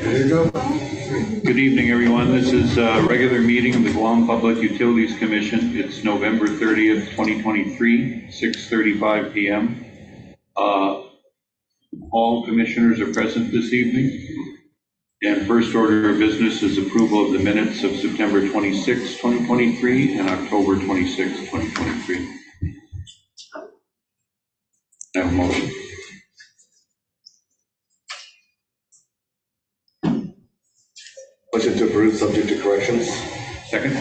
Good evening, everyone. This is a regular meeting of the Guam Public Utilities Commission. It's November 30th, 2023, 6:35 p.m. All commissioners are present this evening. And first order of business is approval of the minutes of September 26, 2023 and October 26, 2023. I have a motion. Motion to approve, subject to corrections. Second?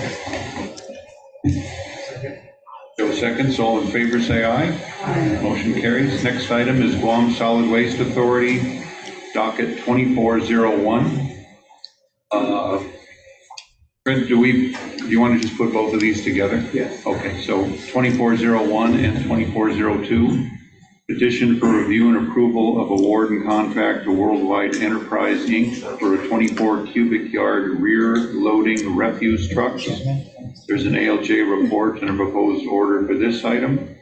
Joe seconds. All in favor say aye. Aye. Motion carries. Next item is Guam Solid Waste Authority, docket 2401. Fred, do you want to just put both of these together? Yes. Okay, so 2401 and 2402. Petition for review and approval of award and contract to Worldwide Enterprise, Inc. for a 24 cubic yard rear loading refuse trucks. There's an ALJ report and a proposed order for this item.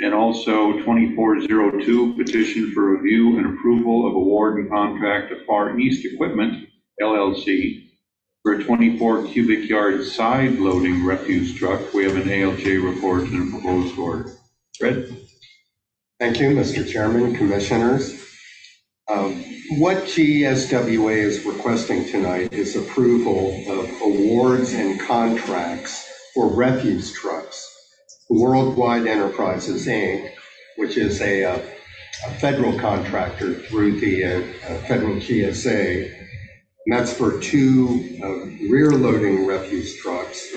And also 2402, petition for review and approval of award and contract to Far East Equipment, LLC, for a 24 cubic yard side loading refuse truck. We have an ALJ report and a proposed order. Fred? Thank you, Mr. Chairman, Commissioners. What GSWA is requesting tonight is approval of awards and contracts for refuse trucks. Worldwide Enterprises, Inc., which is a federal contractor through the federal GSA, and that's for two rear loading refuse trucks,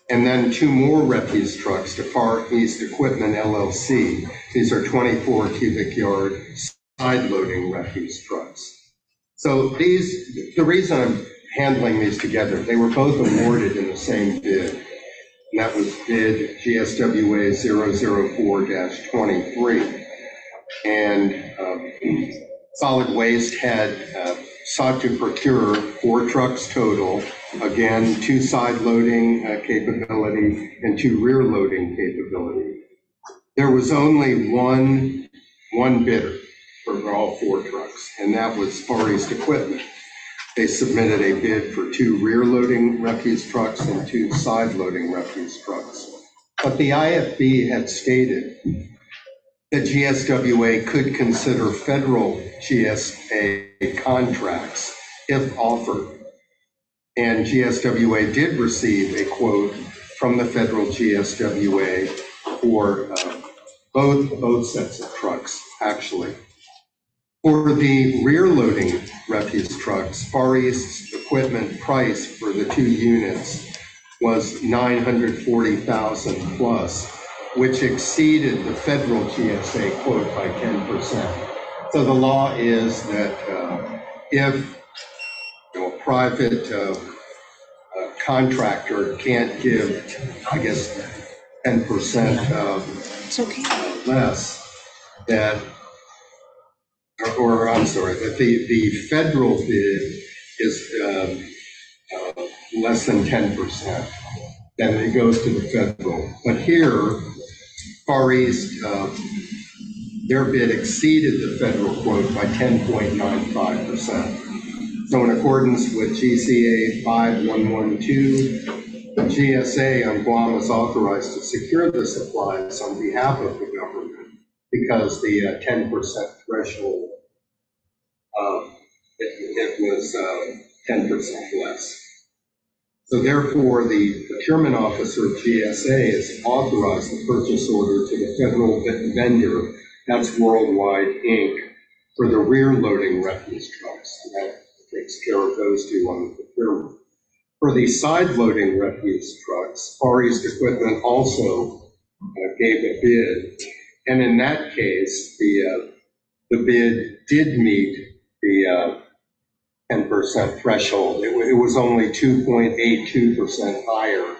and then two more refuse trucks to Far East Equipment, LLC. These are 24 cubic yard side loading refuse trucks. So the reason I'm handling these together, they were both awarded in the same bid. And that was bid GSWA 004-23. And Solid Waste had sought to procure 4 trucks total. Again, 2 side loading capability and 2 rear loading capability. There was only one bidder for all 4 trucks, and that was Far East Equipment. They submitted a bid for 2 rear loading refuse trucks and 2 side loading refuse trucks. But the IFB had stated that GSWA could consider federal GSA contracts if offered. And GSWA did receive a quote from the federal GSWA for both sets of trucks, actually. For the rear loading refuse trucks, Far East's equipment price for the 2 units was $940,000 plus, which exceeded the federal GSA quote by 10%. So the law is that if a private contractor can't give, I guess, 10% less, that, or I'm sorry, that the federal bid is less than 10%, then it goes to the federal. But here, Far East, their bid exceeded the federal quote by 10.95%. So in accordance with GCA 5112, the GSA on Guam is authorized to secure the supplies on behalf of the government because the 10% threshold, it was 10% less. So therefore, the procurement officer of GSA has authorized the purchase order to the federal vendor, that's Worldwide, Inc., for the rear loading refuse trucks. That takes care of those 2 on the procurement. For the side loading refuse trucks, Far East Equipment also gave a bid. And in that case, the bid did meet the 10% threshold. It was only 2.82% higher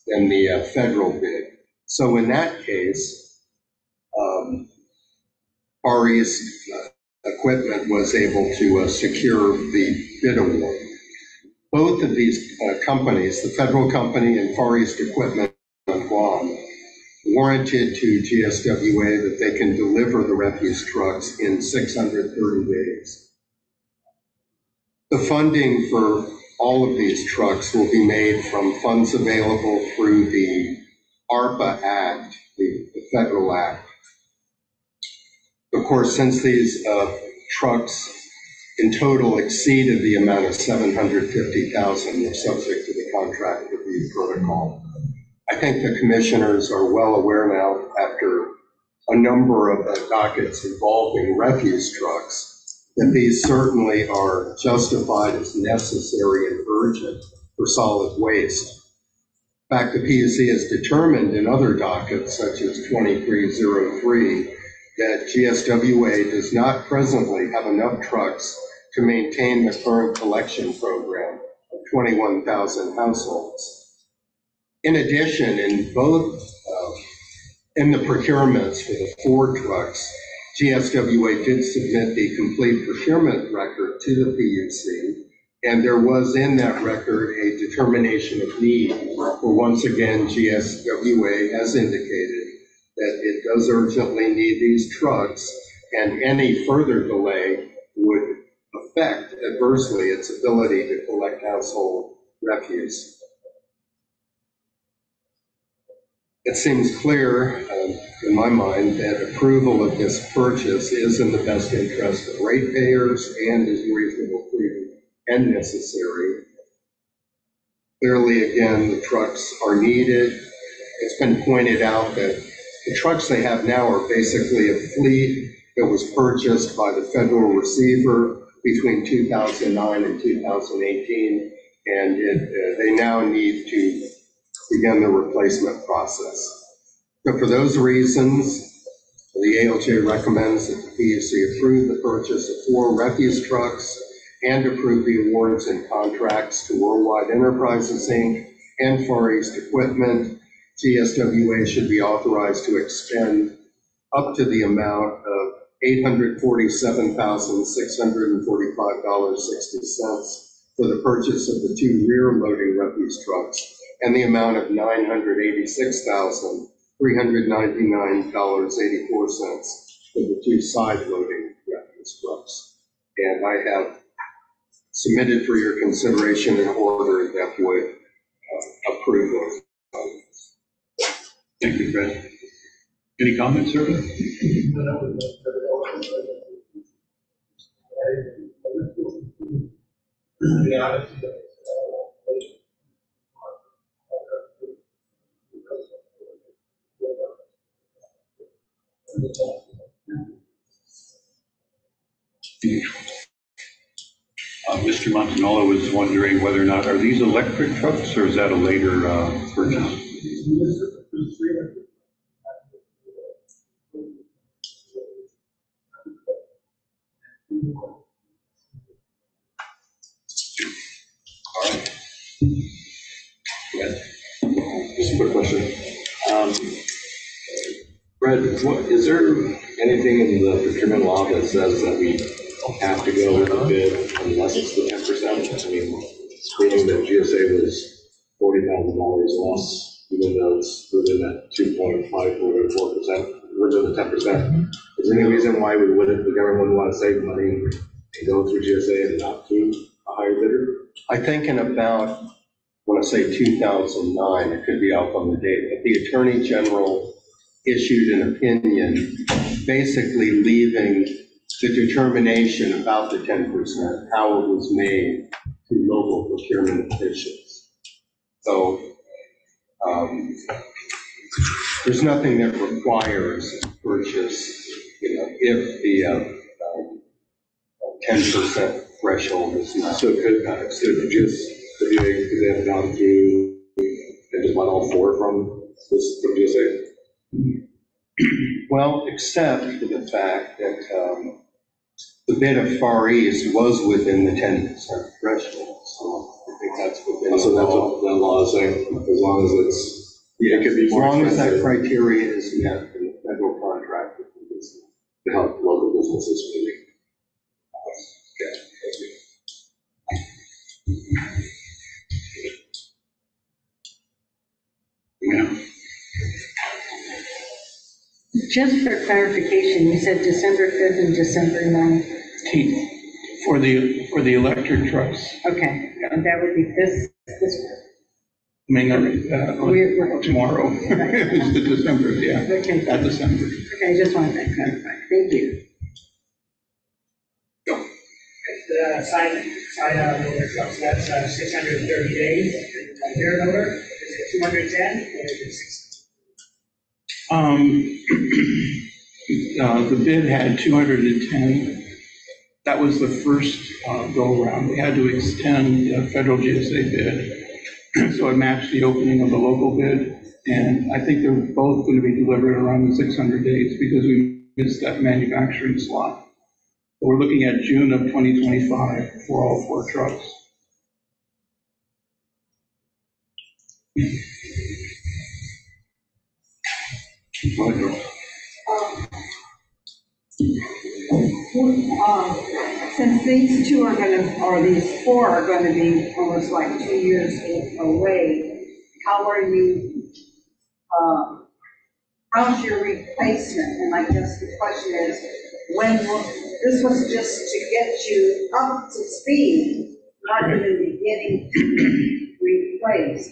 than the federal bid. So in that case, Far East Equipment was able to secure the bid award. Both of these companies, the federal company and Far East Equipment on Guam, warranted to GSWA that they can deliver the refuse trucks in 630 days. The funding for all of these trucks will be made from funds available through the ARPA Act, the federal act. Of course, since these trucks in total exceeded the amount of $750,000, they're subject to the contract review protocol. I think the commissioners are well aware now, after a number of dockets involving refuse trucks, that these certainly are justified as necessary and urgent for solid waste. In fact, the PUC has determined in other dockets, such as 2303, that GSWA does not presently have enough trucks to maintain the current collection program of 21,000 households. In addition, in the procurements for the 4 trucks, GSWA did submit the complete procurement record to the PUC, and there was in that record a determination of need. For once again, GSWA has indicated that it does urgently need these trucks, and any further delay would affect adversely its ability to collect household refuse. It seems clear in my mind that approval of this purchase is in the best interest of ratepayers and is reasonable, prudent, and necessary. Clearly, again, the trucks are needed. It's been pointed out that the trucks they have now are basically a fleet that was purchased by the federal receiver between 2009 and 2018, and they now need to begin the replacement process. So for those reasons, the ALJ recommends that the PUC approve the purchase of 4 refuse trucks and approve the awards and contracts to Worldwide Enterprises, Inc. and Far East Equipment. GSWA should be authorized to expend up to the amount of $847,645.60 for the purchase of the 2 rear loading refuse trucks, and the amount of $986,399.84 for the 2 side loading refuse trucks. And I have submitted for your consideration an order that would approve those. Thank you, Fred. Any comments, sir? Mr. Montanola was wondering whether or not, are these electric trucks or is that a later purchase? All right. Just a quick question. Brad, is there anything in the procurement law that says that we have to go with a bid unless it's the 10%? I mean, meaning that GSA was $40,000 less, even though it's within that 2.5 or 4%, within the 10%. Is there any reason why the government would want to save money and go through GSA and not through a higher bidder? I think in about, I want to say 2009, it could be out on the date, but the Attorney General issued an opinion basically leaving the determination about the 10%, how it was made, to local procurement officials. So there's nothing that requires purchase, if the 10% threshold is not. So could they have gone through and just bought all 4 from GSA? Well, except for the fact that the bid of Far East was within the 10% threshold, so I think that's within So the that's law. what the law is saying, as long as it's, it could be As more long as that expensive criteria is met in the federal contract with the business. to help local businesses maybe. Okay, thank you. Yeah. Just for clarification, you said December 5th and December 9th. For For the electric trucks, Okay, and that would be this, I mean, We're- tomorrow, it's the December, yeah, okay, at December. okay, I just wanted that clarified. Thank you. Sign out loader trucks, that's 630 days. Rear loader, is it 210 or is it 60? The bid had 210. That was the first go around. We had to extend the federal GSA bid, so it matched the opening of the local bid. And I think they're both going to be delivered around the 600 days because we missed that manufacturing slot. We're looking at June of 2025 for all 4 trucks. Since these two are or these 4 are gonna be almost like 2 years away, how are you, how's your replacement? And I guess the question is, this was just to get you up to speed, not in the beginning to replace.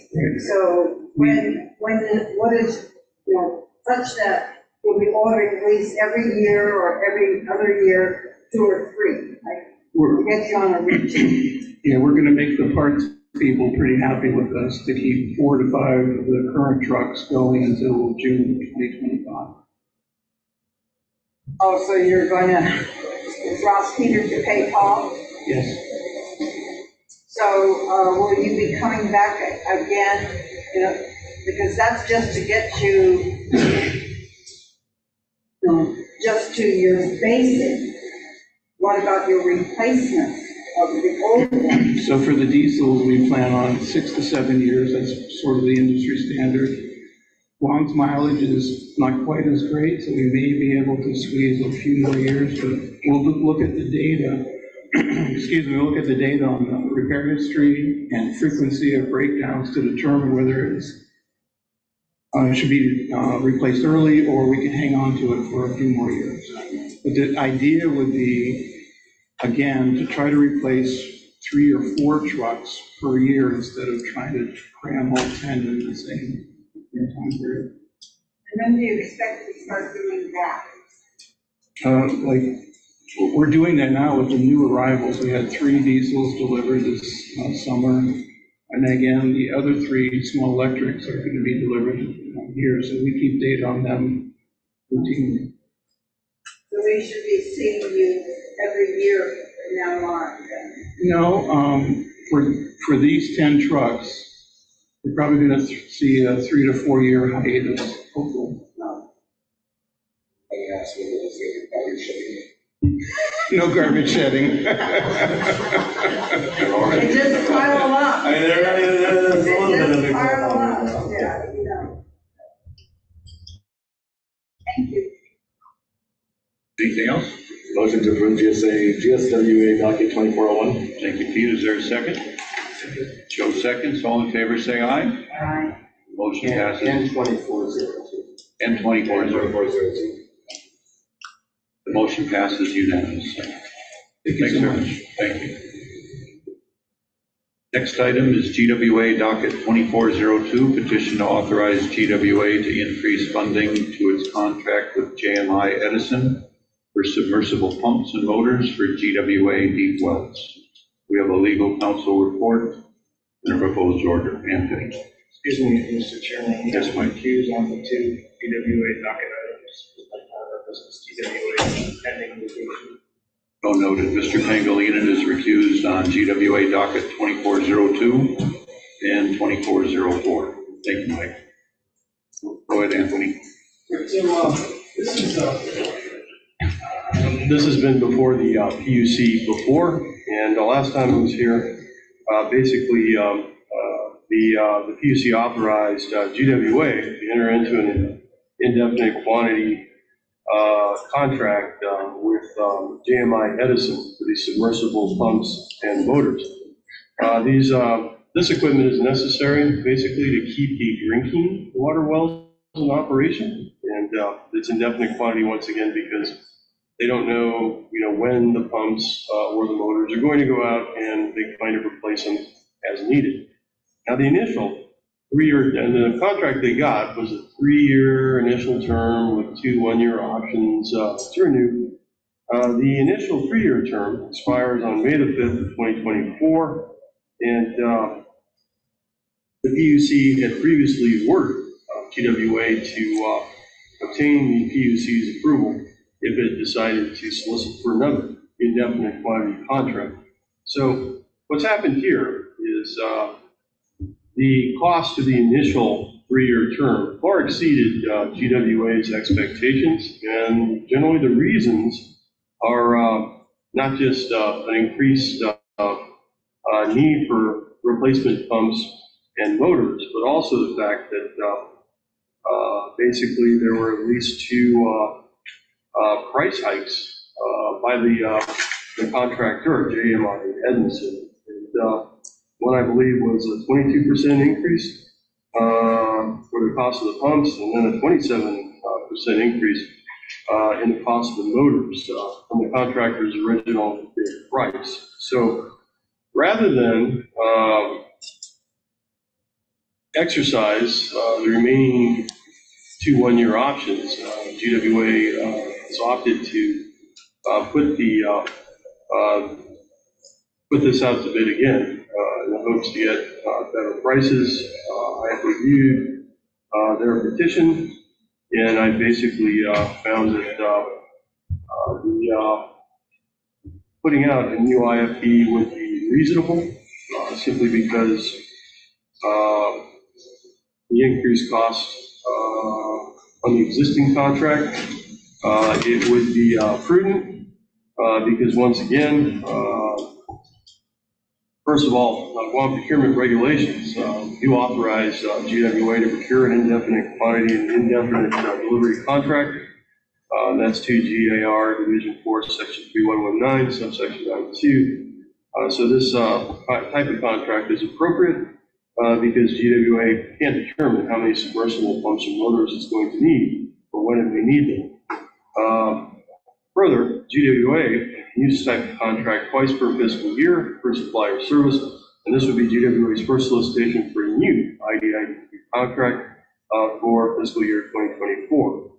So what is, such that we'll be ordering at least every year or every other year, 2 or 3, like, get you on a routine. Yeah, we're going to make the parts people pretty happy with us to keep 4 to 5 of the current trucks going until June 2025. Oh, so you're going to Ross Peters to pay Paul? Yes. So will you be coming back again? Because that's just to get you just to your basic. What about your replacement of the old one? So for the diesels, we plan on 6 to 7 years. That's sort of the industry standard. Guam's mileage is not quite as great, so we may be able to squeeze a few more years, but we'll look at the data. Excuse me, we'll look at the data on the repair history and frequency of breakdowns to determine whether it should be replaced early or we can hang on to it for a few more years. But the idea would be, again, to try to replace 3 or 4 trucks per year instead of trying to cram all 10 in the same time period. And when do you expect to start doing that? Like, we're doing that now with the new arrivals. We had 3 diesels delivered this summer. And again, the other 3 small electrics are going to be delivered here. So we keep data on them routinely. So we should be seeing you every year from now on. No, for these 10 trucks, we're probably going to see a 3 to 4 year hiatus, hopefully. No garbage shedding. They just pile up. They just pile up. Yeah, Thank you. Anything else? Motion to approve GSWA docket 2401. Thank you, Pete. Is there a second? Joe seconds. All in favor, say aye. Aye. Motion passes. And 2402. And 24-0. 2402. The motion passes unanimously. Thank you Thanks so very much. much. Thank you. Next item is GWA docket 2402, petition to authorize GWA to increase funding to its contract with JMI Edison for submersible pumps and motors for GWA deep wells. We have a legal counsel report and a proposed order. Anthony. Excuse me, Mr. Chairman. Yes, Mike. Accused on the 2 GWA docket items. Our business GWA pending litigation. So noted. Mr. Pangilinan is recused on GWA docket 2402 and 2404. Thank you, Mike. Go ahead, Anthony. So, This has been before the PUC before, and the last time I was here, basically the PUC authorized GWA to enter into an indefinite quantity contract with JMI Edison for these submersible pumps and motors. This equipment is necessary basically to keep the drinking water wells in operation, and it's indefinite quantity once again because They don't know, when the pumps or the motors are going to go out, and they kind of replace them as needed. Now, the initial 3-year, and the contract they got was a 3-year initial term with 2 1-year options to renew. The initial 3-year term expires on May the 5th of 2024, and the PUC had previously ordered GWA to obtain the PUC's approval if it decided to solicit for another indefinite quantity contract. So what's happened here is the cost of the initial 3-year term far exceeded GWA's expectations, and generally the reasons are not just an increased need for replacement pumps and motors, but also the fact that basically there were at least 2 price hikes by the contractor, JMI Edmondson. And one, I believe, was a 22% increase for the cost of the pumps, and then a 27% increase in the cost of the motors from the contractor's original bid price. So rather than exercise the remaining 2 1-year options, GWA has opted to put this out to bid again in the hopes to get better prices. I have reviewed their petition, and I basically found that putting out a new IFP would be reasonable, simply because the increased cost on the existing contract, it would be prudent, because once again, first of all, Guam procurement regulations do authorize GWA to procure an indefinite quantity and indefinite delivery contract. That's 2 GAR Division 4, Section 3119, subsection 92. So this type of contract is appropriate because GWA can't determine how many submersible pumps and motors it's going to need or when it may need them. Further, GWA can use this type of contract twice per fiscal year per supplier service, and this would be GWA's first solicitation for a new IDIQ contract for fiscal year 2024.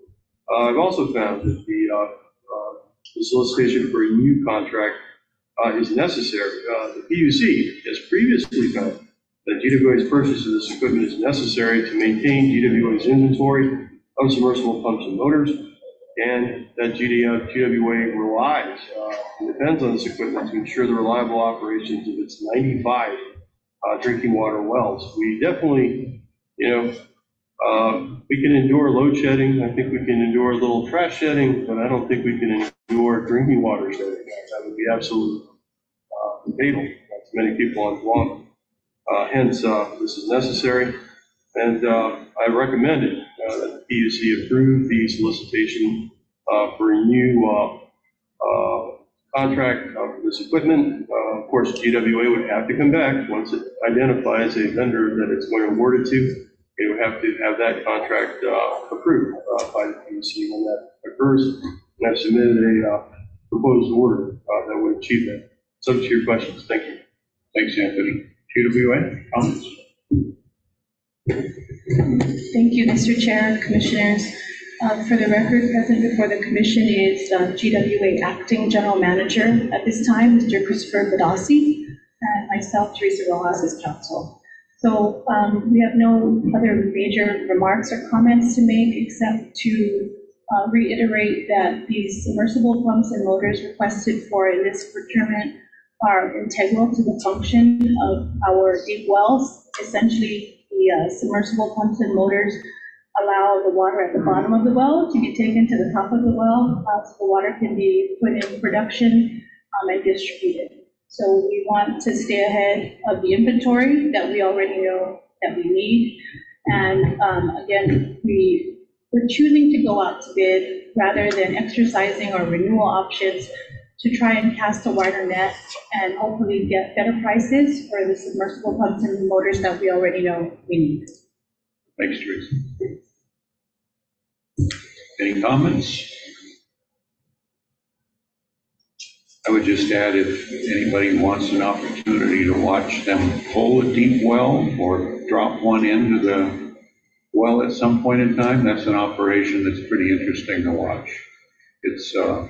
I've also found that the solicitation for a new contract is necessary. The PUC has previously found that GWA's purchase of this equipment is necessary to maintain GWA's inventory of submersible pumps and motors, and that GWA relies and depends on this equipment to ensure the reliable operations of its 95 drinking water wells. We definitely, we can endure load shedding. I think we can endure a little trash shedding, but I don't think we can endure drinking water shedding. That would be absolutely fatal to many people on Guam. Hence, this is necessary, and I recommended that the PUC approve the solicitation for a new contract for this equipment. Of course, GWA would have to come back once it identifies a vendor that it's going to award it to. It would have to have that contract approved by the PUC. When that occurs, and I've submitted a proposed order that would achieve that. Subject to your questions. Thank you. Thanks, Anthony. GWA, comments? Thank you, Mr. Chair, Commissioners. For the record, present before the Commission is GWA Acting General Manager at this time, Mr. Christopher Badassi, and myself, Teresa Rojas, as counsel. So we have no other major remarks or comments to make except to reiterate that these submersible pumps and motors requested for in this procurement are integral to the function of our deep wells. Essentially, the submersible pumps and motors allow the water at the bottom of the well to be taken to the top of the well, so the water can be put in production and distributed. So we want to stay ahead of the inventory that we already know that we need. And again, we're choosing to go out to bid rather than exercising our renewal options to try and cast a wider net and hopefully get better prices for the submersible pumps and motors that we already know we need. Thanks, Teresa. Any comments? I would just add, if anybody wants an opportunity to watch them pull a deep well or drop one into the well at some point in time, that's an operation that's pretty interesting to watch. It's, those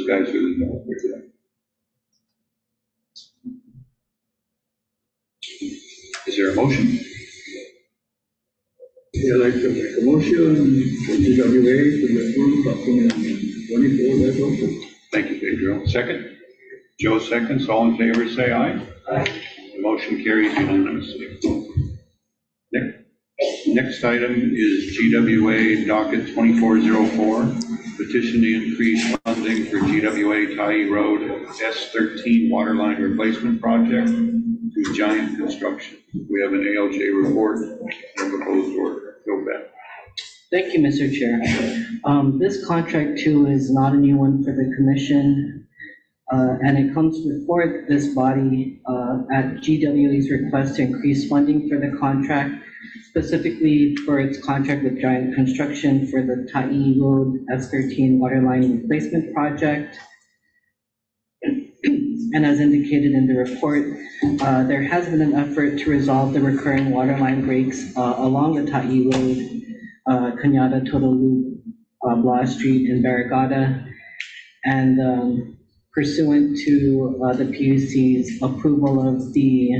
guys really know what they're doing. Is there a motion? Yeah, I'd like to make a motion for GWA to approve document 24-1. Thank you, Pedro. Second? Joe seconds. All in favor, say aye. Aye. The motion carries unanimously. Next item is GWA docket 2404, petition to increase funding for GWA Tye Road S13 waterline replacement project through Giant Construction. We have an ALJ report and a proposed order. Go back. Thank you, Mr. Chair. This contract too is not a new one for the commission, and it comes before this body at GWA's request to increase funding for the contract, specifically for its contract with Giant Construction for the Tye Road S13 waterline replacement project. And as indicated in the report, there has been an effort to resolve the recurring waterline breaks along the Tye Road, Cañada Total Loop, Blas Street, and Barrigada. And pursuant to the PUC's approval of the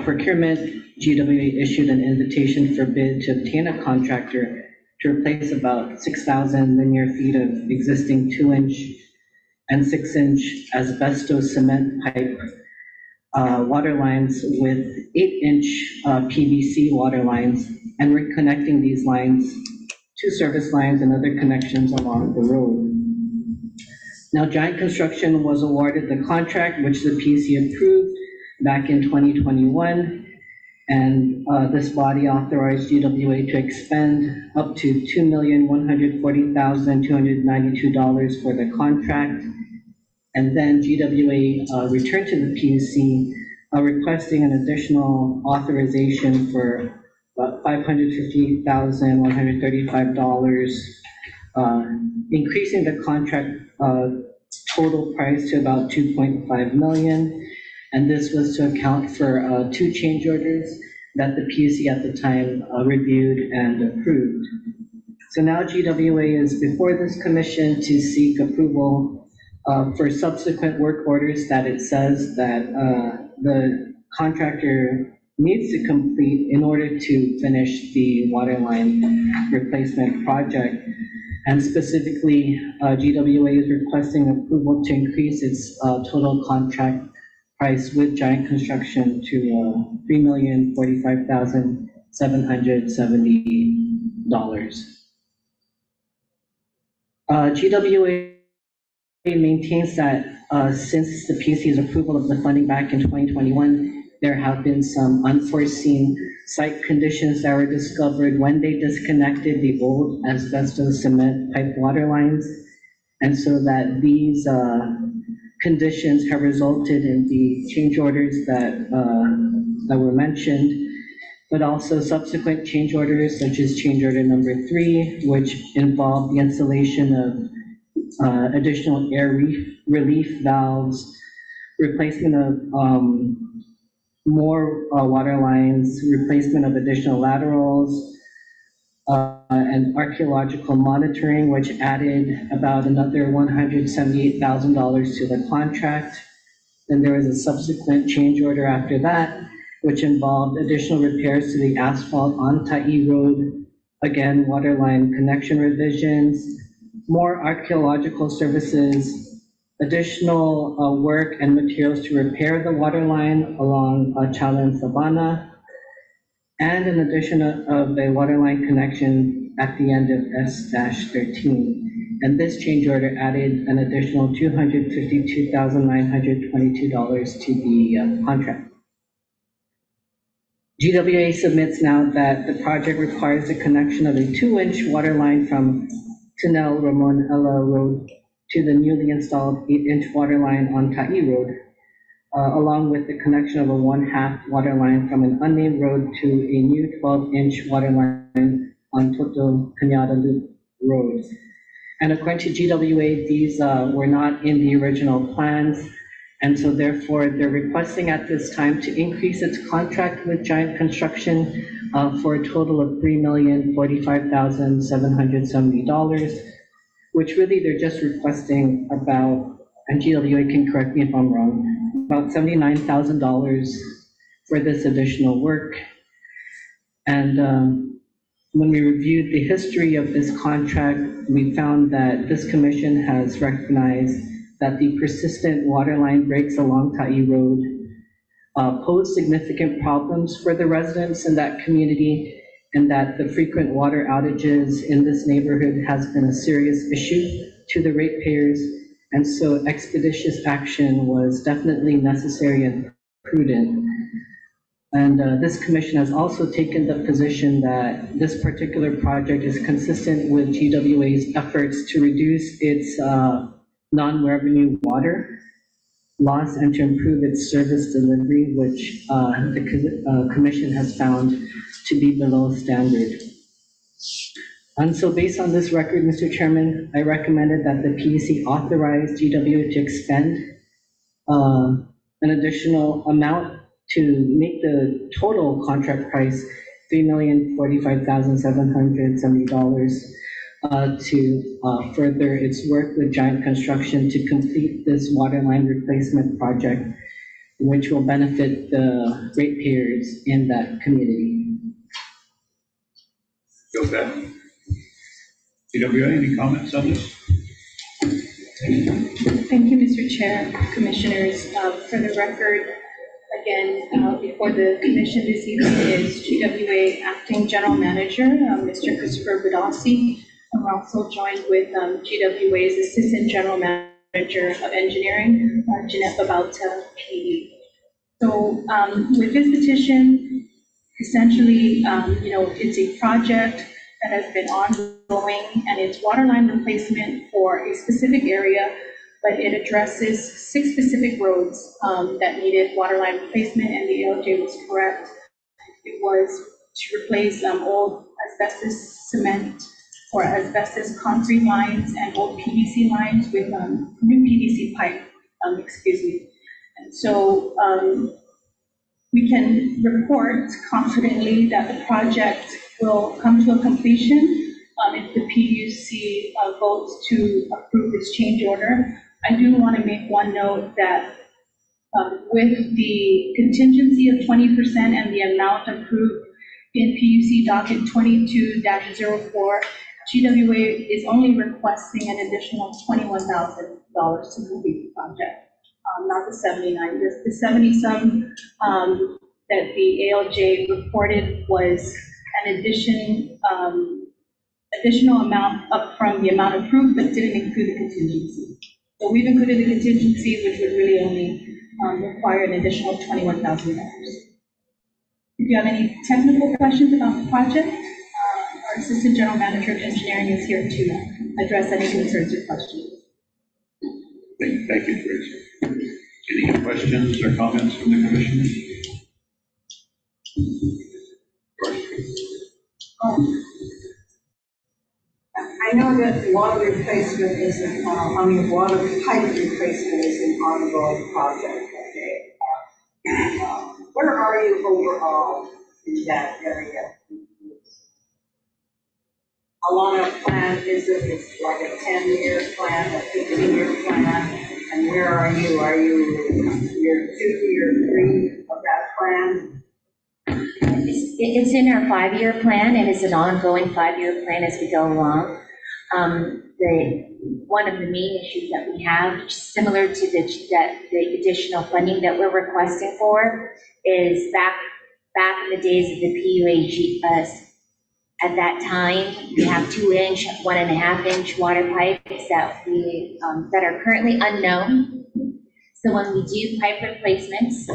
procurement, GWA issued an invitation for bid to obtain a contractor to replace about 6,000 linear feet of existing 2-inch and 6-inch asbestos cement pipe water lines with 8-inch PVC water lines, and we're connecting these lines to service lines and other connections along the road. Now, Giant Construction was awarded the contract, which the PUC approved back in 2021, and this body authorized GWA to expend up to $2,140,292 for the contract. And then GWA returned to the PUC requesting an additional authorization for about $558,135, increasing the contract total price to about $2.5 million. And this was to account for 2 change orders that the PUC at the time reviewed and approved. So now GWA is before this commission to seek approval for subsequent work orders that it says that the contractor needs to complete in order to finish the waterline replacement project. And specifically, GWA is requesting approval to increase its total contract price with Giant Construction to $3,045,770. GWA maintains that since the PUC's approval of the funding back in 2021, there have been some unforeseen site conditions that were discovered when they disconnected the old asbestos cement pipe water lines. And so that these conditions have resulted in the change orders that were mentioned, but also subsequent change orders, such as change order number 3, which involved the installation of additional air relief valves, replacement of more water lines, replacement of additional laterals, and archaeological monitoring, which added about another $178,000 to the contract. Then there was a subsequent change order after that, which involved additional repairs to the asphalt on Tye Road, again, water line connection revisions, more archaeological services, additional work and materials to repair the water line along Chala and Sabana, and an addition of a water line connection at the end of S-13. And this change order added an additional $252,922 to the contract. GWA submits now that the project requires the connection of a 2-inch water line from Tunel Ramon Ella Road to the newly installed 8-inch water line on Tye Road, along with the connection of a 1/2 water line from an unnamed road to a new 12-inch water line on Toto Cañada Loop Road. And according to GWA, these were not in the original plans. And so therefore, they're requesting at this time to increase its contract with Giant Construction for a total of $3,045,770, which really they're just requesting about, and GWA can correct me if I'm wrong, about $79,000 for this additional work. And when we reviewed the history of this contract, we found that this commission has recognized that the persistent waterline breaks along Ta'i Road pose significant problems for the residents in that community, and that the frequent water outages in this neighborhood has been a serious issue to the ratepayers. And so expeditious action was definitely necessary and prudent. And this commission has also taken the position that this particular project is consistent with GWA's efforts to reduce its non-revenue water loss and to improve its service delivery, which the commission has found to be below standard. And so based on this record, Mr. Chairman, I recommended that the PUC authorize GWA to expend an additional amount to make the total contract price $3,045,770 to further its work with Giant Construction to complete this water line replacement project, which will benefit the ratepayers in that community. Okay. CWA, any comments on this? Thank you, Mr. Chair, Commissioners. For the record, again, before the commission this evening is GWA Acting General Manager, Mr. Christopher Badassi. We're also joined with GWA's Assistant General Manager of Engineering, Jeanette Babauta, PD. So with this petition, essentially, it's a project that has been ongoing, and it's water line replacement for a specific area, but it addresses 6 specific roads that needed water line replacement, and the ALJ was correct. It was to replace old asbestos cement or asbestos concrete lines and old PVC lines with new PVC pipe, And so we can report confidently that the project will come to a completion if the PUC votes to approve this change order. I do want to make one note that with the contingency of 20% and the amount approved in PUC docket 22-04, GWA is only requesting an additional $21,000 to complete the project, not the 79. The 70-some that the ALJ reported was an additional amount up from the amount approved, but didn't include the contingency. So we've included the contingency, which would really only require an additional $21,000. If you have any technical questions about the project, our Assistant General Manager of Engineering is here to address any concerns or questions. Thank you, Tracy. Any questions or comments from the commission? I know that water replacement is water pipe replacement is an ongoing project, okay? Where are you overall in that area? How long a plan is it? It's like a 10-year plan, a 15-year plan, and where are you? Are you year 2, year 3 of that plan? It's in our 5-year plan, and it's an ongoing 5-year plan as we go along. One of the main issues that we have, similar to the additional funding that we're requesting for, is back in the days of the PUAG. At that time, we have 2-inch, 1.5-inch water pipes that are currently unknown. So when we do pipe replacements,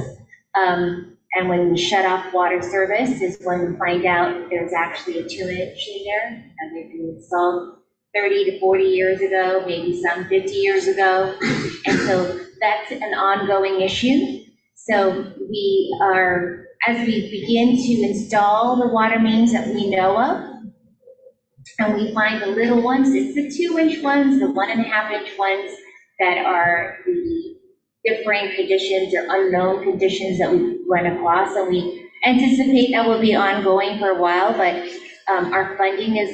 and when we shut off water service is when we find out there's actually a 2-inch in there, and they've been installed 30 to 40 years ago, maybe some 50 years ago. And so that's an ongoing issue. So we are, as we begin to install the water mains that we know of, And we find the little ones, it's the 2-inch ones, the 1.5-inch ones that are the differing conditions or unknown conditions that we run across. And we anticipate that will be ongoing for a while, but our funding is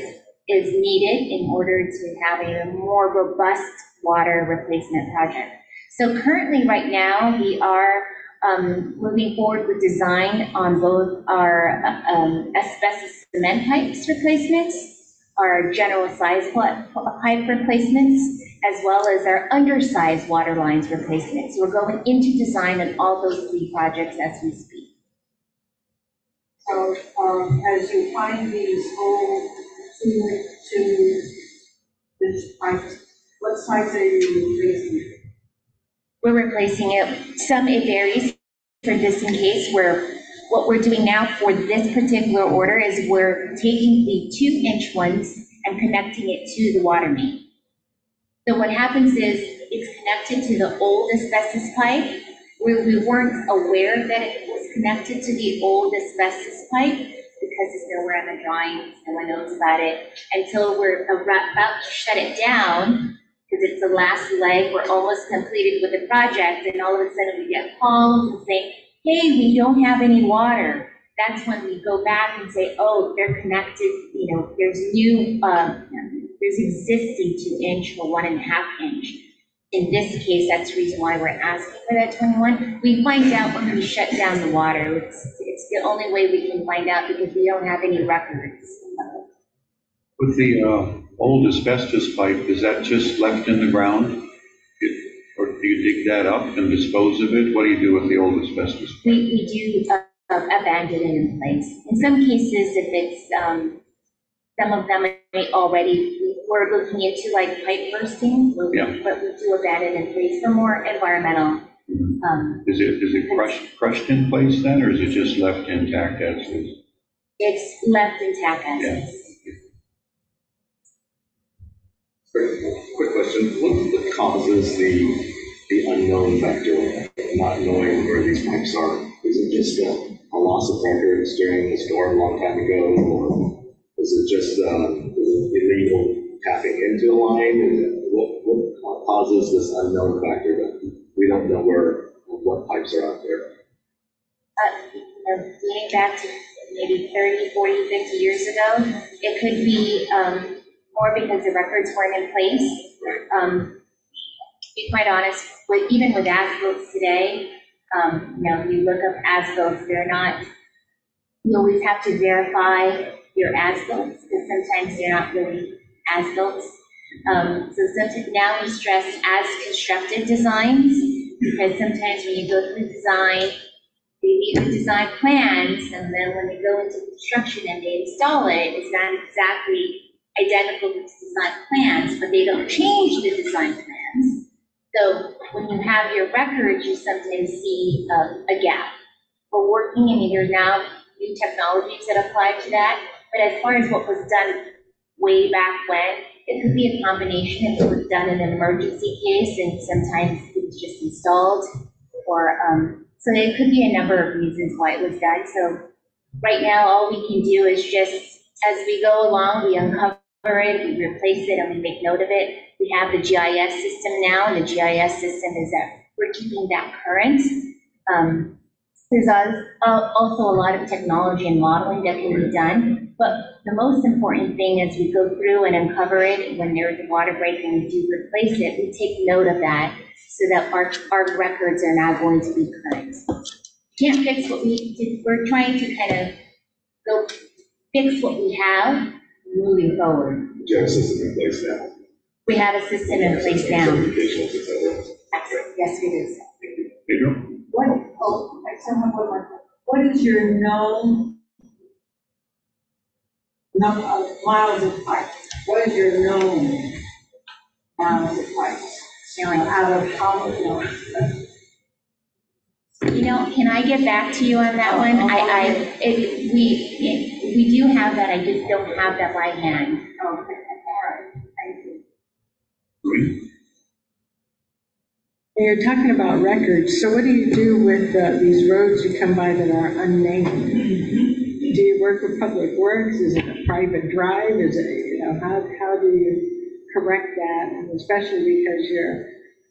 needed in order to have a more robust water replacement project. So currently, right now, we are moving forward with design on both our asbestos cement pipes replacements, our general size pipe replacements, as well as our undersized water lines replacements. So we're going into design on all those 3 projects as we speak. So, as you find these old to this pipe, what size are you replacing? We're replacing it. It varies for this in case where what we're doing now for this particular order is we're taking the 2-inch ones and connecting it to the water main. So what happens is it's connected to the old asbestos pipe. We weren't aware that it was connected to the old asbestos pipe because it's nowhere on the drawings, no one knows about it, until we're about to shut it down because it's the last leg. We're almost completed with the project, and all of a sudden we get calls and say, hey, we don't have any water. That's when we go back and say, oh, they're connected, there's there's existing 2-inch or 1.5-inch. In this case, that's the reason why we're asking for that 21. We find out when we shut down the water. It's the only way we can find out because we don't have any records. With the old asbestos pipe, is that just left in the ground? Or do you dig that up and dispose of it? What do you do with the old asbestos pipe? We do abandon it in place. In some cases, if it's, some of them we're looking into like pipe bursting, but we do abandon in place for more environmental. Is it crushed in place then, or is it just left intact as is? It's left intact as is. Quick question, what causes the unknown factor, not knowing where these pipes are? Is it just a loss of records during the storm a long time ago, or is it just illegal tapping into a line? What causes this unknown factor that we don't know what pipes are out there? Dating back to maybe 30, 40, 50 years ago, it could be more because the records weren't in place. To be quite honest, even with as-built today, you look up as-built, they're not, you always have to verify your as-built because sometimes they're not really as-built. So sometimes now we stress as constructed designs because sometimes when you go through design, they leave the design plans, and then when they go into construction and they install it, it's not exactly identical to design plans, but they don't change the design plans. So when you have your records, you sometimes see a gap. We're working, there's now new technologies that apply to that, but as far as what was done way back when, it could be a combination if it was done in an emergency case, and sometimes it was just installed, or so it could be a number of reasons why it was done. So right now, all we can do is just, as we go along, we uncover it, we replace it, and we make note of it. We have the GIS system now, and the GIS system is that we're keeping that current. There's also a lot of technology and modeling that can be done, but the most important thing is we go through and uncover it when there's a water break and we do replace it, we take note of that so that our records are now going to be current. Can't fix what we did. We're trying to kind of go fix what we have moving forward. Do you have a system in place now? We have a system in place now. Certifications, et cetera. Yes, we do. Pedro? What is your known miles of pipe? What is your known miles of pipe? Out of how much? Can I get back to you on that one? We do have that, I just don't have that by hand. Okay, all right, thank you. Great. You're talking about records, so what do you do with these roads you come by that are unnamed? Do you work with Public Works? Is it a private drive? Is it how do you correct that? And especially because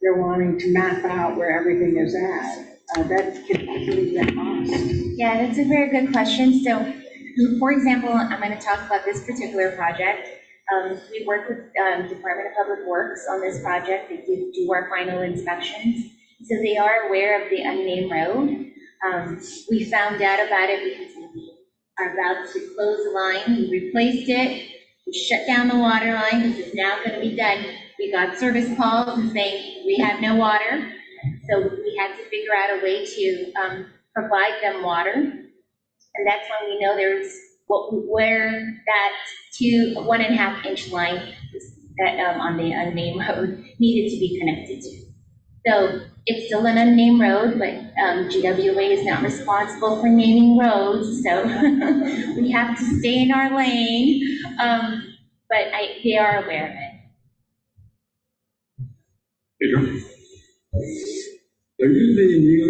you're wanting to map out where everything is at. That can really get lost. Yeah, that's a very good question. So, for example, I'm going to talk about this particular project. We work with Department of Public Works on this project. They do our final inspections. So they are aware of the unnamed road. We found out about it because we are about to close the line. We replaced it. We shut down the water line. This is now going to be done. We got service calls saying we have no water. So we had to figure out a way to provide them water. And that's when we know there's where that 1.5 inch line that on the unnamed road needed to be connected to. So it's still an unnamed road, but GWA is not responsible for naming roads, so we have to stay in our lane. But they are aware of it. Pedro? Are you the new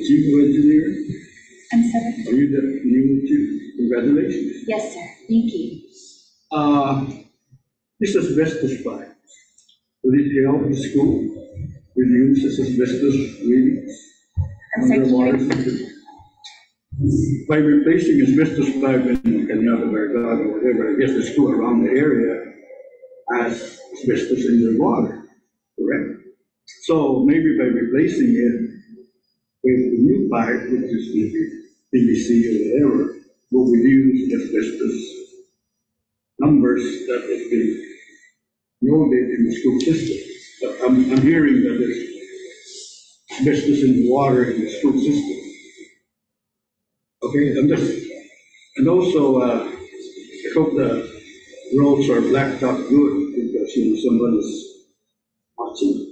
chief engineer? I'm sorry? Are you the new chief? Congratulations. Yes, sir. Thank you. This asbestos pipe, will it help the school reduce this asbestos readings? I'm sorry, By replacing asbestos pipe in Cañada Vergara or whatever, I guess the school around the area has asbestos in their water, correct? So maybe by replacing it with a new pipe, which is PVC or whatever, will reduce the asbestos numbers that have been noted in the school system. But I'm hearing that there's asbestos in the water in the school system. Okay, and also, I hope the roads are blacked out good because, someone is watching.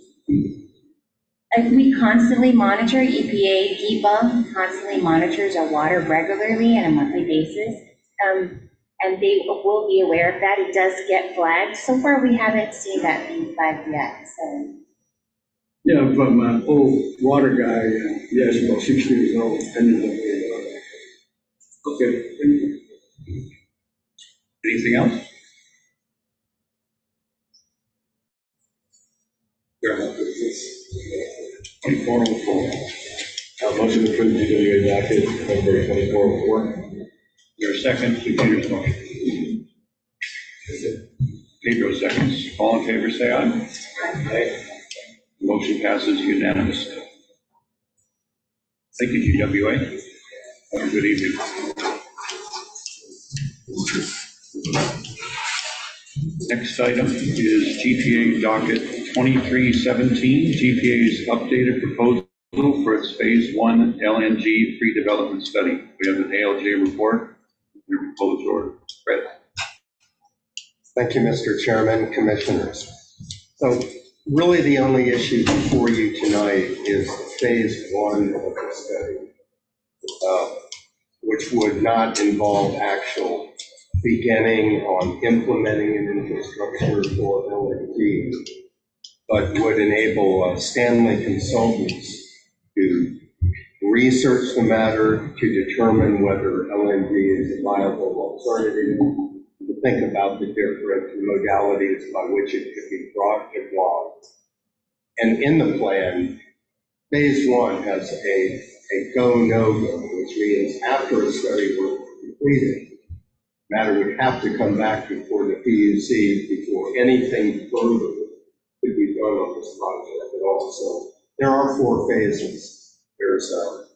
We constantly monitor EPA, DEPA constantly monitors our water regularly on a monthly basis. And they will be aware of that. It does get flagged. So far, we haven't seen that being flagged yet, so. Yeah, from an old water guy, yes, about 60 years old, okay, thank you. Anything else? Yeah. 2404. Motion to approve GWA docket number 2404. Your second, Peter's motion. Pedro seconds. All in favor, say aye. Aye. Motion passes unanimously. Thank you, GWA. Have a good evening. Next item is GPA docket 2317, GPA's updated proposal for its phase 1 LNG pre-development study. We have an ALJ report. Your proposed order. Fred. Thank you, Mr. Chairman, Commissioners. So really the only issue before you tonight is phase 1 of the study, which would not involve actual beginning on implementing an infrastructure for LNG, but would enable Stanley Consultants to research the matter to determine whether LNG is a viable alternative, to think about the different modalities by which it could be brought to Guam. And in the plan, phase 1 has a go, no-go, which means after a study were completed, matter would have to come back before the PUC before anything further could be done on this project at all. So there are 4 phases. There's a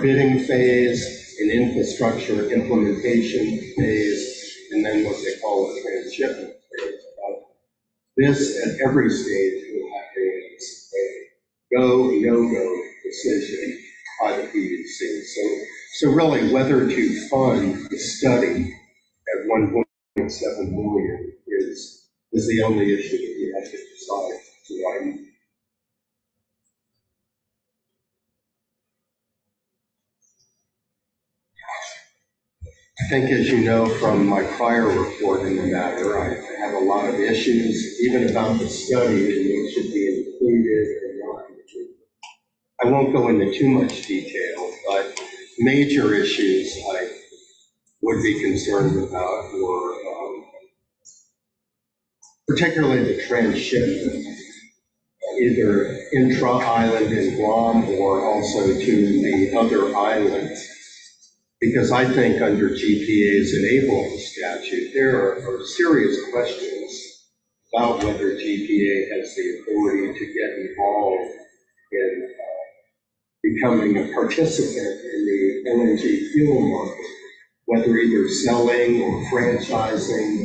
bidding phase, an infrastructure implementation phase, and then what they call a transshipment phase. This at every stage will have a go, no-go decision by the PUC. So really whether to fund the study at 1.7 million is the only issue that you have to decide tonight. I think, as you know from my prior report in the matter, I have a lot of issues, even about the study, and what should be included or not included. I won't go into too much detail, but major issues I would be concerned about were particularly the transshipment, either intra-island in Guam or also to the other islands. Because I think under GPA's enabling statute, there are serious questions about whether GPA has the authority to get involved in becoming a participant in the LNG fuel market, whether either selling or franchising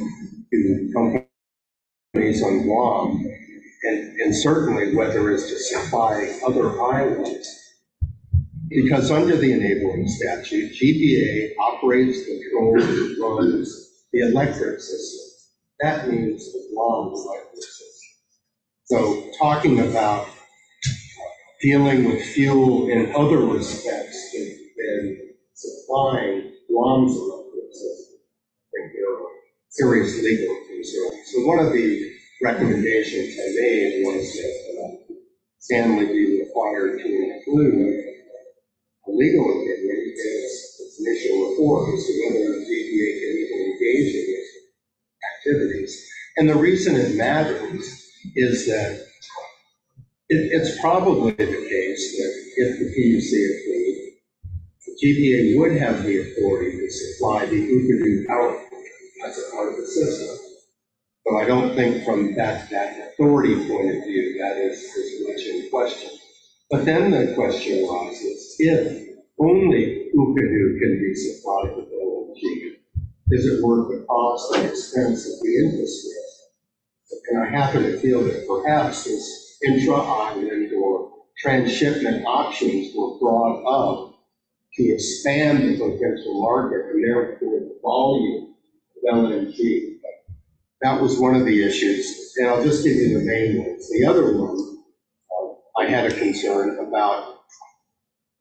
to companies on Guam, and certainly whether it's to supply other islands. Because under the enabling statute, GPA operates, controls, and runs the electric system. That means the Guam electric system. So talking about dealing with fuel in other respects than supplying Guam's electric system, I think there are serious legal concerns. So one of the recommendations I made was that Stanley be required to include a legal opinion in its initial report as to whether the GPA can even engage in these activities. And the reason it matters is that it's probably the case that if the PUC agreed, the GPA would have the authority to supply the Ukadu power plant as a part of the system. So I don't think from that authority point of view that is much in question. But then the question arises, if only Ukadu can be supplied with LNG, is it worth the cost and expense of the infrastructure? And I happen to feel that perhaps this intra-island or transshipment options were brought up to expand the potential market and therefore the volume of LNG. That was one of the issues, and I'll just give you the main ones. The other one, I had a concern about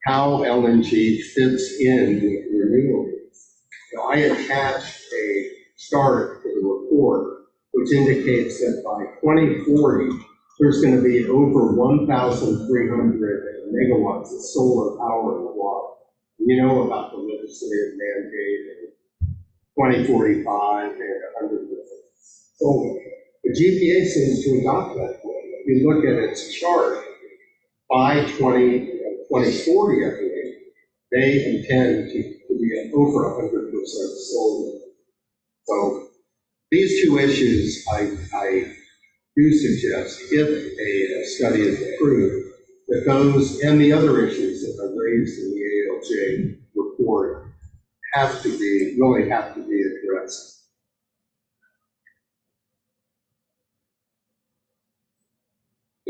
how LNG fits in with renewables. Now, I attached a chart to the report which indicates that by 2040, there's going to be over 1,300 megawatts of solar power in the water. You know about the legislative mandate in 2045 and 100% solar. The GPA seems to adopt that way. If you look at its chart, by 2040, I believe, they intend to be at over 100% solar. So these two issues, I do suggest, if a study is approved, that those and the other issues that are raised in the ALJ report really have to be addressed.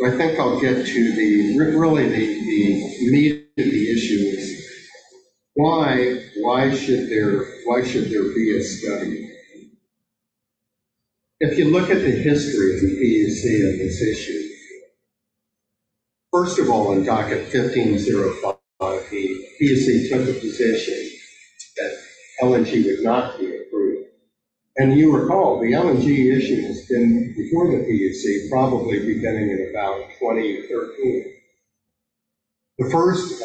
I think I'll get to the meat of the issue is why should there be a study? If you look at the history of the PUC of this issue, first of all, in docket 1505, the PUC took a position that LNG would not be approved. And you recall, the LNG issue has been before the PUC, probably beginning in about 2013. The first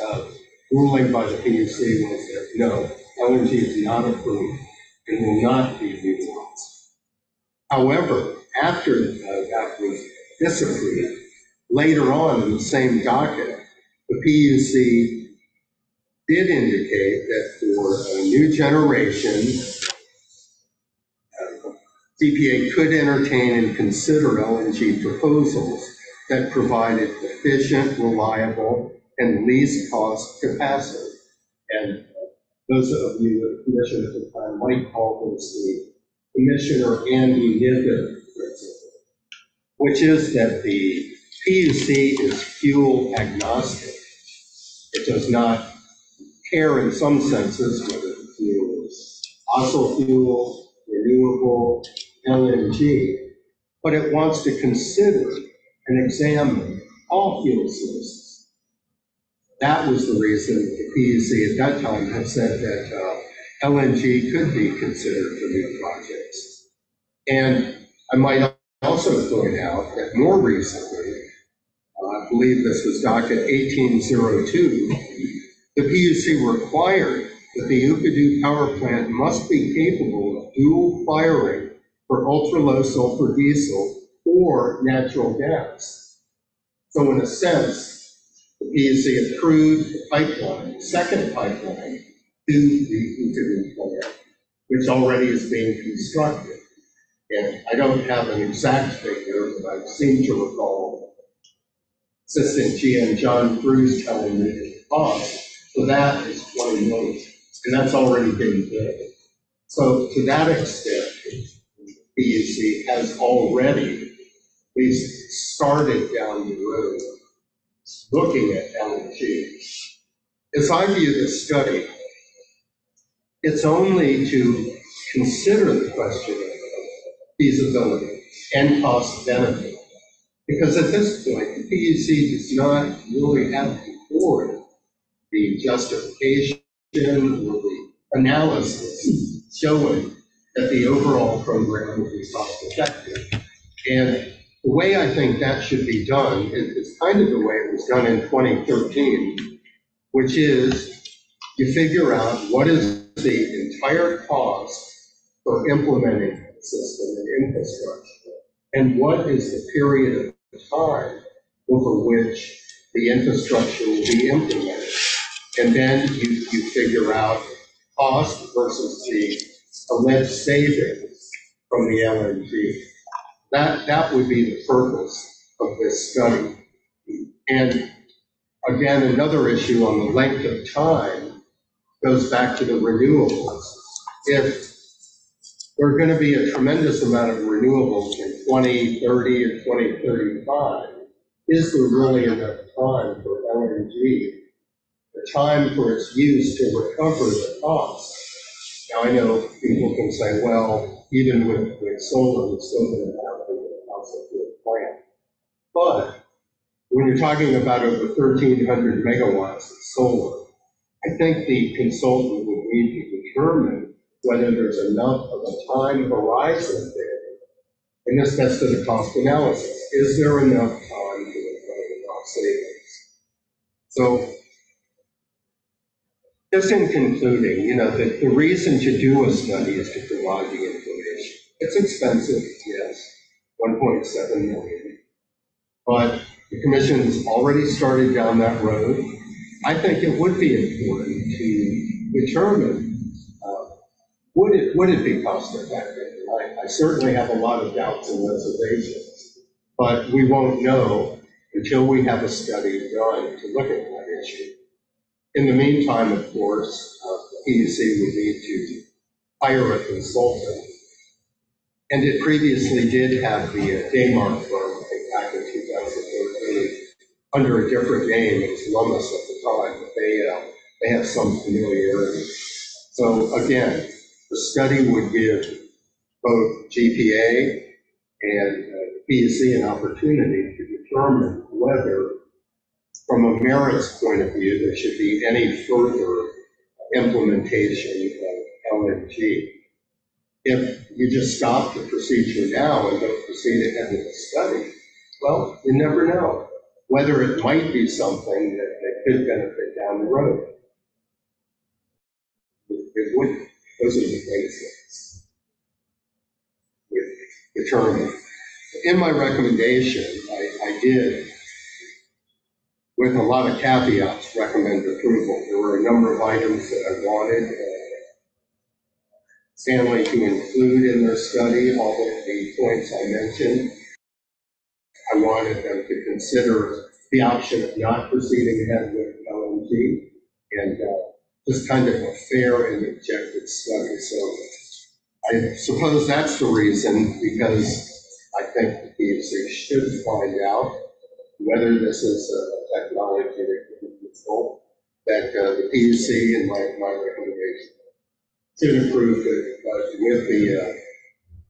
ruling by the PUC was that no, LNG is not approved and will not be utilized. However, after that was disapproved, later on in the same docket, the PUC did indicate that for a new generation, CPA could entertain and consider LNG proposals that provided efficient, reliable, and least cost capacity. And those of you at the commission at the time might call this the Commissioner Andy Niven principle, which is that the PUC is fuel agnostic. It does not care in some senses whether the fuel is fossil fuel, renewable, LNG, but it wants to consider and examine all fuel sources. That was the reason the PUC at that time had said that LNG could be considered for new projects. And I might also point out that more recently, I believe this was docket 1802, the PUC required that the Ukadu power plant must be capable of dual firing for ultra-low sulfur diesel or natural gas. So in a sense, the PUC approved the pipeline, second pipeline to the utility plant, which already is being constructed. And I don't have an exact figure, but I seem to recall Assistant GM John Cruz telling me the cost for that is $20 million, and that's already been bid. So to that extent, PUC has already at least started down the road looking at LNG. As I view this study, it's only to consider the question of feasibility and cost benefit. Because at this point, the PUC does not really have before it the justification or the analysis showing that the overall program will be cost effective. And the way I think that should be done is kind of the way it was done in 2013, which is you figure out what is the entire cost for implementing the system and infrastructure, and what is the period of time over which the infrastructure will be implemented. And then you figure out cost versus the alleged savings from the LNG. That would be the purpose of this study. And again, another issue on the length of time goes back to the renewables. If there are going to be a tremendous amount of renewables in 2030 and 2035, is there really enough time for LNG, the time for its use to recover the cost? Now, I know people can say, well, even with solar, we're still going to have to also do a plant. But when you're talking about over 1,300 megawatts of solar, I think the consultant would need to determine whether there's enough of a time horizon there. And this gets to the cost analysis. Is there enough time to recover the cost savings? So, just in concluding, the reason to do a study is to provide the information. It's expensive, yes, 1.7 million. But the commission's already started down that road. I think it would be important to determine, would it be cost effective? I certainly have a lot of doubts and reservations, but we won't know until we have a study done to look at that issue. In the meantime, of course, the PUC would need to hire a consultant. And it previously did have the Daymark firm, I think back in 2013, under a different name. It was Lummus at the time, but they have some familiarity. So again, the study would give both GPA and PUC an opportunity to determine whether, from a merits point of view, there should be any further implementation of LNG. If you just stop the procedure now and don't proceed ahead with the study, well, you never know whether it might be something that could benefit down the road. It wouldn't. Those are the things that we determine. In my recommendation, I did, with a lot of caveats, recommend approval. There were a number of items that I wanted Stanley to include in their study, all of the points I mentioned. I wanted them to consider the option of not proceeding ahead with LNG and just kind of a fair and objective study. So I suppose that's the reason, because I think the PUC should find out whether this is a technology that can be controlled, that the PUC, in my recommendation, should approve it with the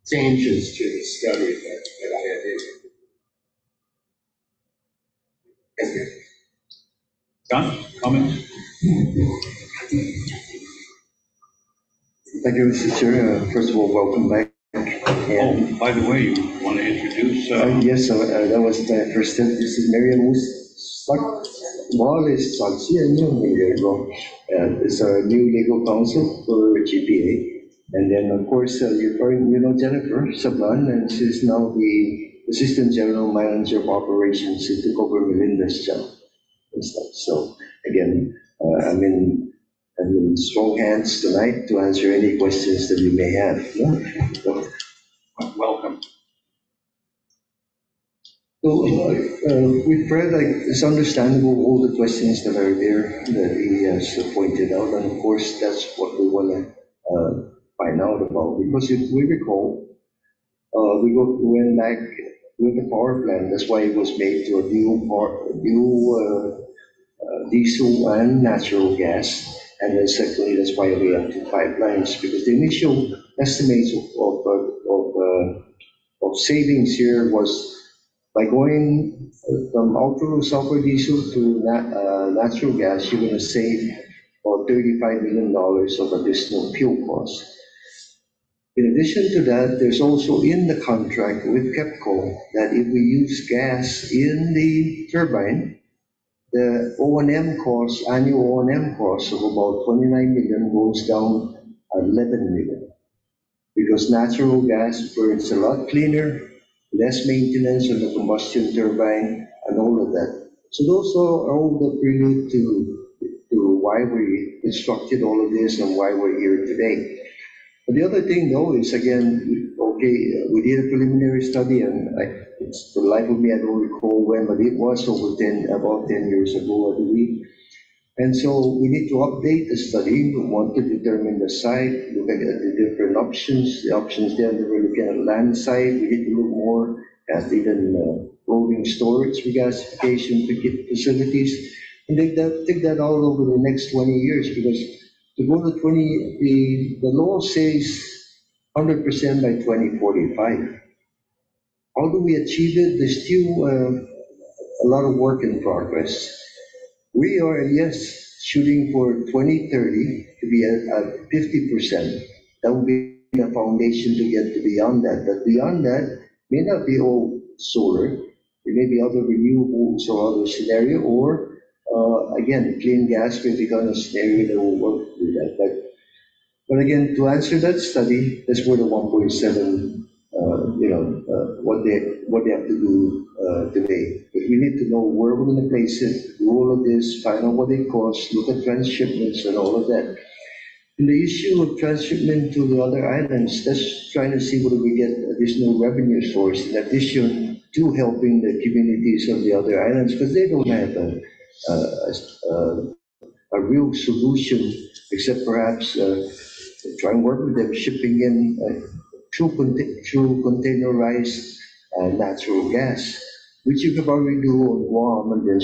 changes to the study that I had in. Thank you. John, comments? Thank you, Mr. Chair. First of all, welcome back. And, by the way, you want to introduce? Yes, that was the first step. This is Mariam Wallace. It's a new legal counsel for GPA. And then, of course, you know Jennifer Sablan, and she's now the Assistant General Manager of Operations. She took over Melinda's job and stuff. So again, I'm in strong hands tonight to answer any questions that you may have. Yeah? So, Welcome. with Fred, it's understandable all the questions that are there that he has pointed out, and of course, that's what we want to find out about. Because if we recall, we went back with the power plant. That's why it was made to a new diesel and natural gas. And then secondly, that's why we have two pipelines, because the initial estimates of savings here was by going from ultra sulfur diesel to natural gas, you're going to save about $35 million of additional fuel costs. In addition to that, there's also in the contract with KEPCO that if we use gas in the turbine, the O&M costs, annual O&M costs of about 29 million goes down 11 million. Because natural gas burns a lot cleaner, less maintenance on the combustion turbine, and all of that. So those are all the prelude to why we constructed all of this and why we're here today. But the other thing, though, is again, okay, we did a preliminary study, and it's the life of me, I don't recall when, but it was about 10 years ago, I believe. And so we need to update the study. We want to determine the site, look at the different options. The options there, we're looking at land site. We need to look more at even rolling storage regasification facilities, and take that out over the next 20 years, because to go to 20, the law says 100% by 2045. How do we achieve it? There's still a lot of work in progress. We are, yes, shooting for 2030 to be at 50%. That will be the foundation to get to beyond that. But beyond that, may not be all solar. There may be other renewables or other scenario, or again, clean gas may become a scenario that will work with that. But again, to answer that study, that's where the 1.7, what they have to do today. But we need to know where we're going to place it, do all of this, find out what it costs, look at transshipments and all of that. And the issue of transshipment to the other islands, that's trying to see whether we get additional revenue source in addition to helping the communities of the other islands, because they don't have a real solution, except perhaps try and work with them shipping in true containerized natural gas, which you can already do on Guam and then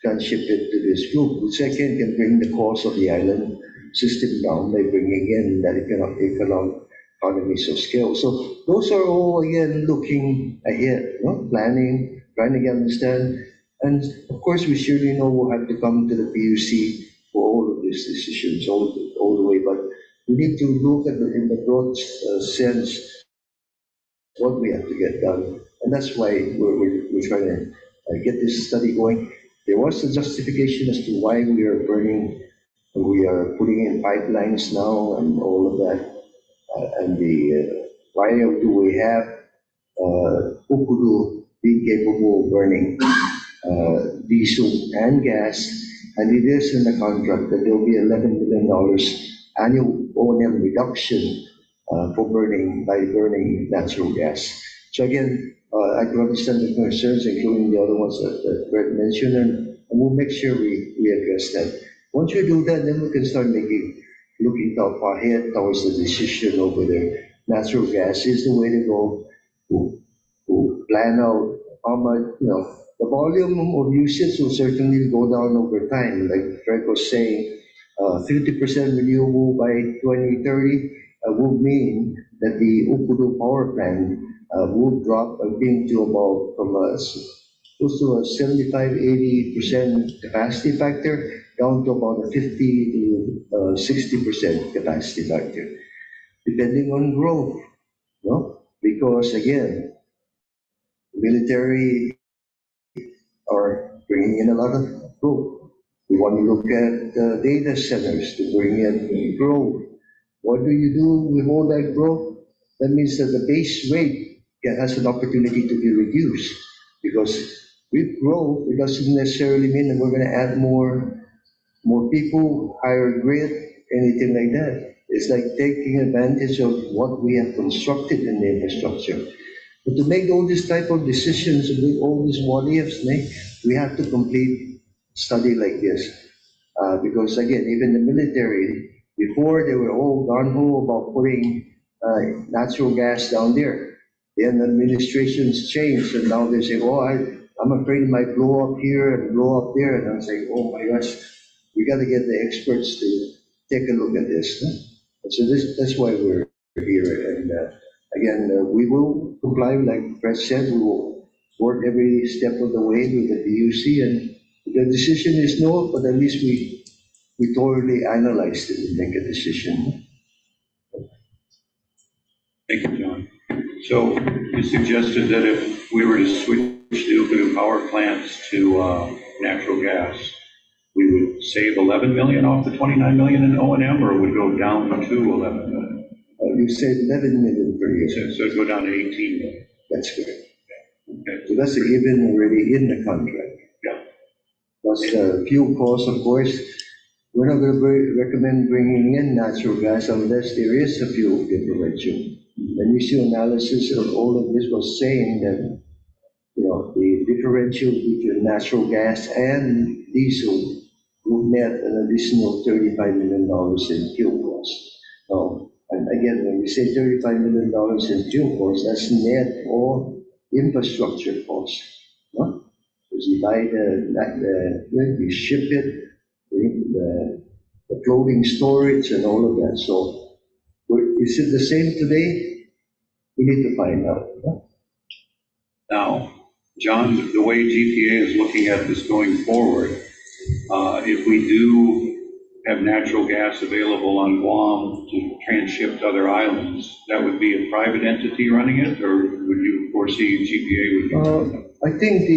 transship it to this group, which again can bring the cost of the island system down by bringing in that economies of scale. So those are all, again, looking ahead, planning, trying to get understand. And of course, we surely know we'll have to come to the PUC for all of these decisions all the way, but we need to look at in the broad sense what we have to get done. And that's why we're trying to get this study going. There was a justification as to why we are burning, and we are putting in pipelines now and all of that. And why do we have Upulu being capable of burning diesel and gas, and it is in the contract that there will be $11 million annual O&M reduction by burning natural gas. So again, I can understand the concerns, including the other ones that Brett mentioned, and we'll make sure we address that. Once we do that, then we can start looking ahead towards the decision over there. Natural gas is the way to go to plan out how much, the volume of usage will certainly go down over time. Like Frank was saying, 50% renewable by 2030 will mean that the Upulu power plant will drop into about close to a 75-80% capacity factor down to about a 50 to 60% capacity factor, depending on growth. Because again, military are bringing in a lot of growth. We want to look at data centers to bring in growth. what do you do with all that growth? That means that the base rate has an opportunity to be reduced, because with growth, it doesn't necessarily mean that we're going to add more people, higher grade, anything like that. It's like taking advantage of what we have constructed in the infrastructure. But to make all these type of decisions, with all these what ifs, we have to complete study like this. Because again, even the military, before they were all gung-ho about putting natural gas down there. Then the administrations changed, and now they say, oh, I'm afraid it might blow up here and blow up there. And I'm saying, oh my gosh, we got to get the experts to take a look at this. And so that's why we're here. And again, we will comply, like Fred said, we will work every step of the way with the PUC. And the decision is no, but at least we thoroughly analyzed it and make a decision. Thank you, John. So you suggested that if we were to switch nuclear power plants to natural gas, we would save 11 million off the 29 million in O&M, or would go down to 11 million? You said 11 million per year. So it'd go down to 18 million. That's correct. Okay. So that's a given already in the contract. Yeah. Plus fuel costs, of course. We're not going to recommend bringing in natural gas unless there is a fuel differential. The initial analysis of all of this was saying that, the differential between natural gas and diesel would net an additional $35 million in fuel costs. Now, and again, when we say $35 million in fuel costs, that's net or infrastructure costs. No? Because you buy you ship it, the floating storage and all of that. So is it the same today? We need to find out. Now, John, the way GPA is looking at this going forward, if we do have natural gas available on Guam to transship to other islands, that would be a private entity running it, or would you foresee GPA would be? I think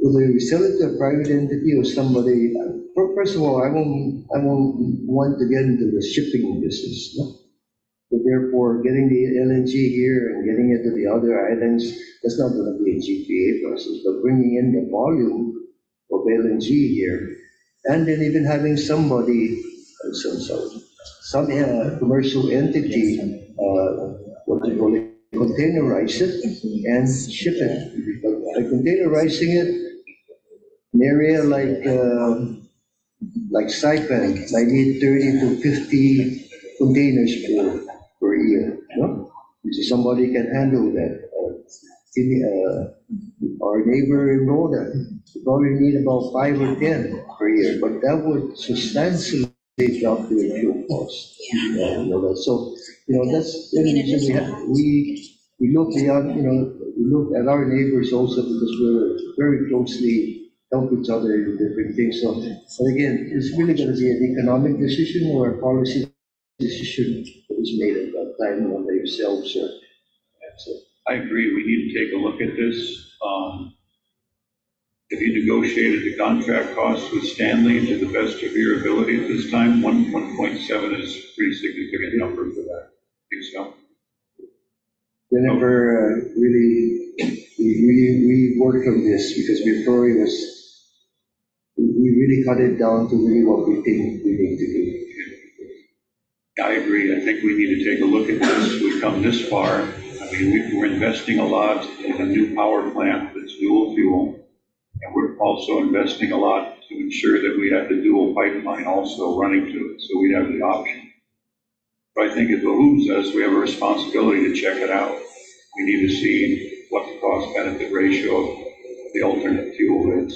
whether we sell it to a private entity or somebody, first of all, I won't want to get into the shipping business. No? So therefore, getting the LNG here and getting it to the other islands, that's not going to be a GPA process. But bringing in the volume of LNG here, and then even having somebody, some commercial entity, what they call it, containerize it and ship it. But by containerizing it, an area like Saipan might need 30 to 50 containers per year. No? So somebody can handle that. Our neighbor in Rhoda probably need about 5 or 10 per year, but that would substantially drop the fuel cost. So that's the reason we look beyond. We look at our neighbors also, because we're very closely help each other in different things. So, but again, it's really going to be an economic decision or a policy decision that is made at that time on themselves. So I agree. We need to take a look at this. If you negotiated the contract costs with Stanley to the best of your ability at this time, 1.7 is a pretty significant number for that. I think so. We never we worked on this because before we really cut it down to really what we think we need to do. I agree. I think we need to take a look at this. We've come this far. I mean, we're investing a lot in a new power plant that's dual fuel. And we're also investing a lot to ensure that we have the dual pipeline also running to it, so we'd have the option. But I think it behooves us, we have a responsibility to check it out. We need to see what the cost-benefit ratio of the alternate fuel is.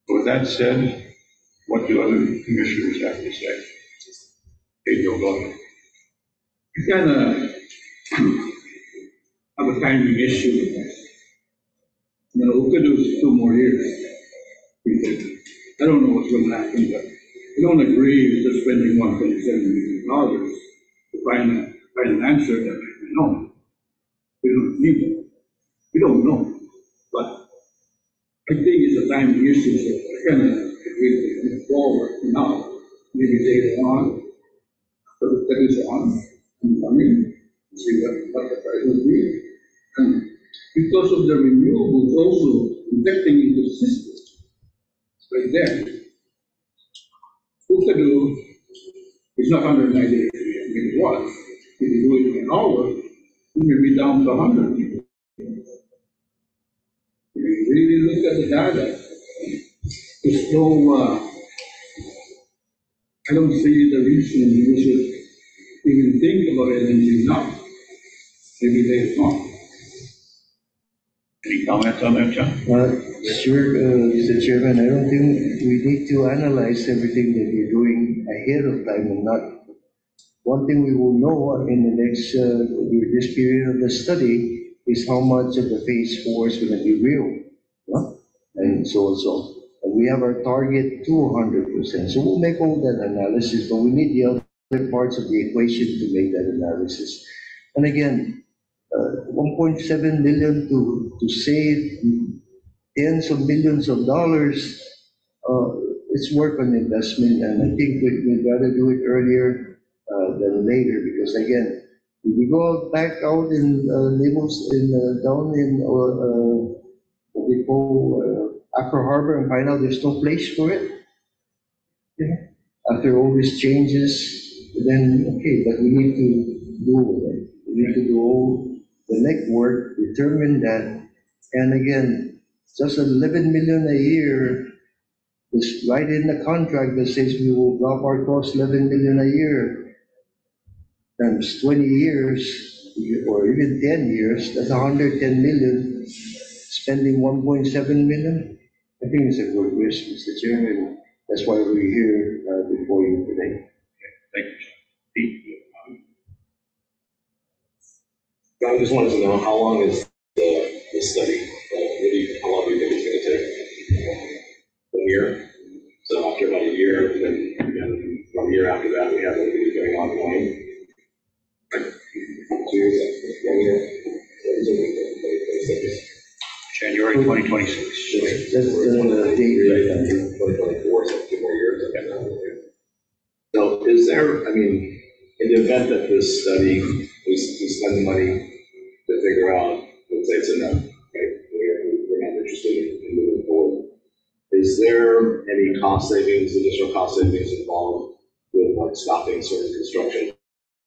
But with that said, what do other commissioners have to say? Pedro, go ahead. I kind of have a timing issue with this. We could do 2 more years. I don't know what's going to happen, but I don't agree with spending $1.7 million to find an answer that we know. We don't need it. We don't know. But I think it's a timing issue, so I kind of agree to move forward now, maybe later on, after the that is on and running, see what the price will be. And because of the renewables also injecting into the system, it's right there. Ukadu is not 198 megawatts. If you do it in an hour, it may be down to 100. If you really look at the data, there's no, I don't see the reason you should even think about LNG now. Maybe they not. Any comments on that, John? Sure, Mr. Chairman, I don't think we need to analyze everything that we're doing ahead of time and not. One thing we will know in the next, during this period of the study is how much of the phase 4 is going to be real, no? And so and so. And we have our target to 100%. So we'll make all that analysis, but we need the other parts of the equation to make that analysis. And again, 1.7 million to save tens of millions of dollars, it's worth an investment, and I think we'd rather do it earlier than later, because again, if we go back out in Naples, down in what we call Accra Harbor and find out there's no place for it, after all these changes, then okay, but we need to do it. We need to do all the legwork, determine that, and again, just 11 million a year is right in the contract that says we will drop our cost 11 million a year. Times 20 years, or even 10 years, that's 110 million, spending 1.7 million. I think it's a good risk, Mr. Chairman. That's why we're here before you today. Thank you, Pete. I just wanted to know, how long is the study? How long do you think it's going to take? A year? So after about a year, then again, from a year after that, we have everything going ongoing. 2 years, 1 year. January 2026. That's the date right now. 2024, so 2 more years. So is there, I mean, in the event that this study, we spend the money to figure out, let's say it's enough, right? We're not interested in moving forward. Is there any cost savings, additional cost savings involved with like stopping certain construction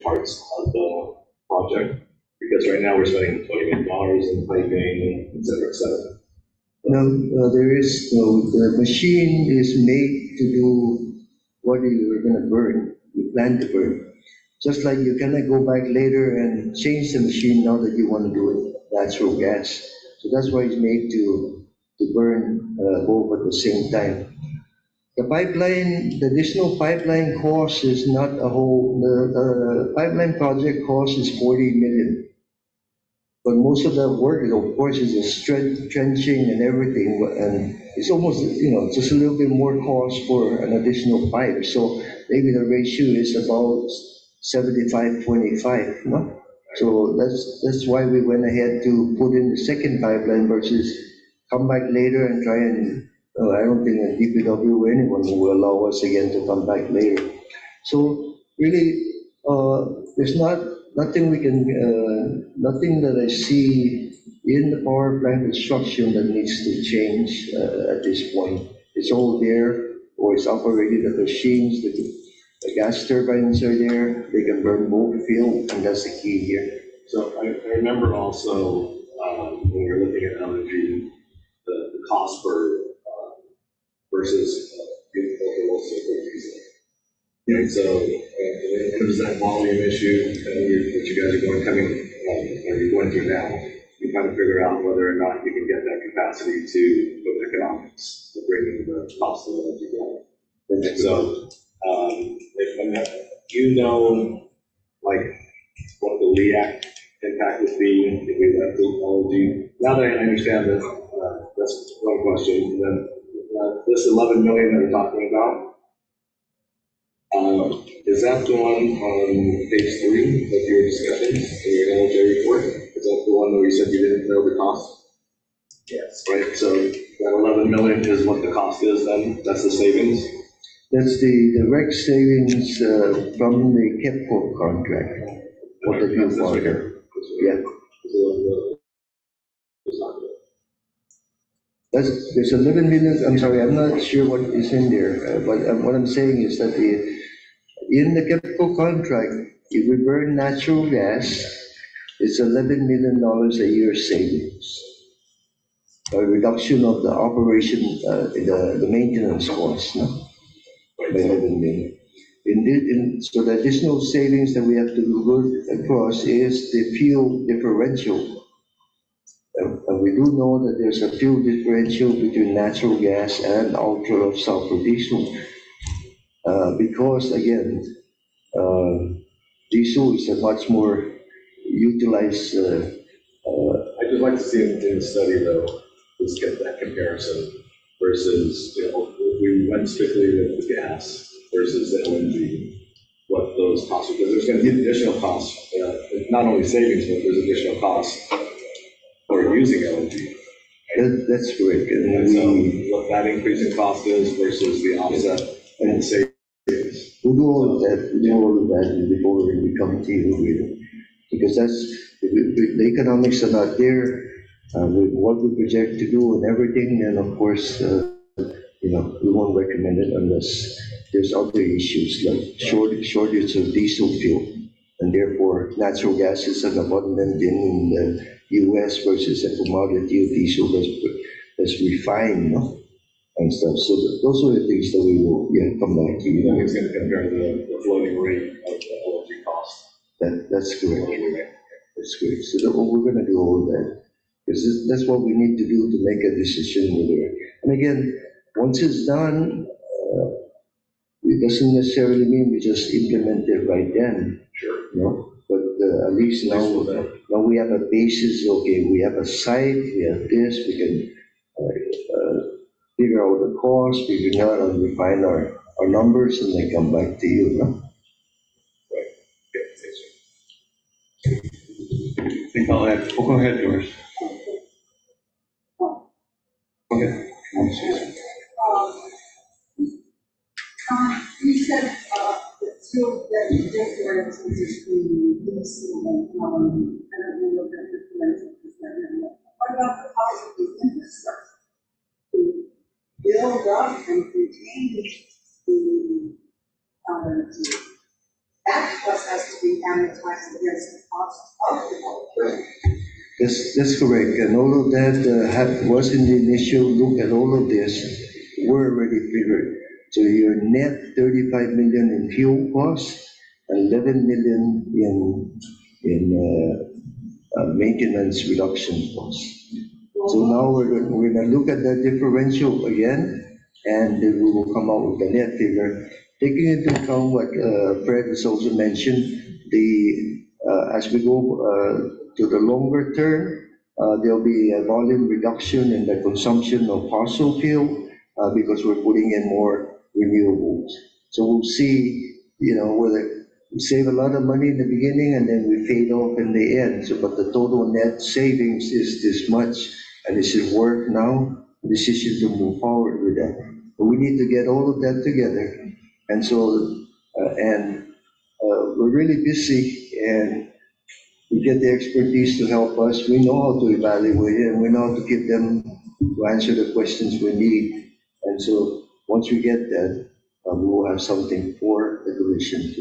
parts of the project? Because right now we're spending $20 million in piping, et cetera, et cetera. No, there is no, the machine is made to do what you're going to burn, you plan to burn. Just like you cannot go back later and change the machine now that you want to do it, natural gas. So that's why it's made to burn both at the same time. The pipeline, the additional pipeline cost is not a whole, the pipeline project cost is 40 million. But most of the work, of course, is the trenching and everything, and it's almost, just a little bit more cost for an additional pipe. So maybe the ratio is about 75-25, no? So that's why we went ahead to put in the second pipeline versus come back later and try and, I don't think a DPW or anyone will allow us again to come back later. So really, there's nothing we can, nothing that I see in the power plant construction that needs to change at this point. It's all there, or it's operated, the machines, the gas turbines are there, they can burn both field, and that's the key here. So I remember also when we were looking at LNG, the cost per versus diesel. And so there's that volume issue that you guys are going through now. You kind of figure out whether or not you can get that capacity to put economics to bringing the cost of energy down. And so, like what the LEAC impact would be if we left the LNG. Now that I understand that, that's one question. Then this 11 million that we're talking about. Is that the one on page 3 of your discussion in your LJ report? Is that the one where you said you didn't know the cost? Yes. Right, so that 11 million is what the cost is then? That's the savings? That's the direct savings from the KEPCO contract for the fuel water. Yeah. There's 11 million, I'm sorry, I'm not sure what is in there, but what I'm saying is that in the KEPCO contract, if we burn natural gas, it's $11 million a year savings. A reduction of the operation, the maintenance costs, no? By 11 million. So the additional savings that we have to look across is the fuel differential. And we do know that there's a fuel differential between natural gas and ultra sulfur diesel. Because again, diesel is a much more utilized. I'd just like to see in the study though, let's get that comparison versus, if we went strictly with the gas versus the LNG, what those costs, because there's going to be additional costs, not only savings, but there's additional costs for using LNG. That's correct. And so what that increase in cost is versus the offset and savings. We'll do all of that before we come to you with it. Because the economics are not there, with what we project to do and everything, and of course, we won't recommend it unless there's other issues like shortage of diesel fuel, and therefore natural gas is an abundant in the U.S. versus a commodity of diesel that's refined, no? And stuff. So those are the things that we will come back to you. It's going to compare the floating rate of the LNG cost. That's correct. That's correct. So we're going to do all that. Because that's what we need to do to make a decision whether. And again, once it's done, it doesn't necessarily mean we just implement it right then. Sure. No? But at least now we have a basis. Okay, we have a site, we have this, we can figure out the cost, figure out and refine our numbers, and then come back to you. No? Right. I think I'll add, go ahead, Doris. Okay. You said the two differences between diesel and I don't know the difference. What about the cost of the infrastructure to build up and contain the that plus has to be amortized against the cost of development. That's correct. And all of that was in the initial look at all of this, were already figured. So your net 35 million in fuel costs, 11 million in maintenance reduction costs. So now we're going to look at that differential again, and then we will come out with the net figure, taking into account what Fred has also mentioned. As we go to the longer term, there'll be a volume reduction in the consumption of fossil fuel because we're putting in more renewables. So we'll see, whether we save a lot of money in the beginning and then we fade off in the end. So, but the total net savings is this much, and this is work now, decision to move forward with that. But we need to get all of that together. And so, we're really busy, and we get the expertise to help us. We know how to evaluate it, and we know how to give them to answer the questions we need. And so once we get that, we will have something for the commission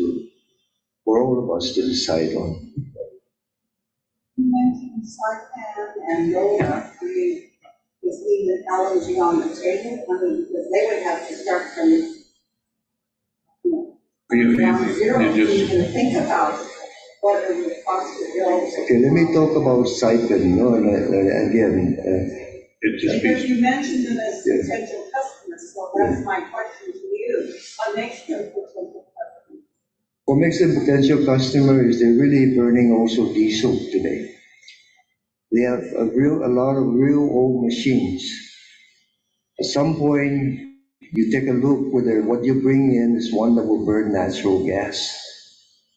for all of us to decide on. You mentioned Saipan and NOLA. I mean, just leave the LNG on the table. I mean, because they would have to start from ground zero to even think about what it would cost to build. Okay, let me talk about Saipan. And again, because you mentioned them as potential customers, so that's my question to you. What makes them potential customers? What makes them potential customer is they're really burning also diesel today. They have a lot of real old machines. At some point, you take a look whether what you bring in is one that will burn natural gas.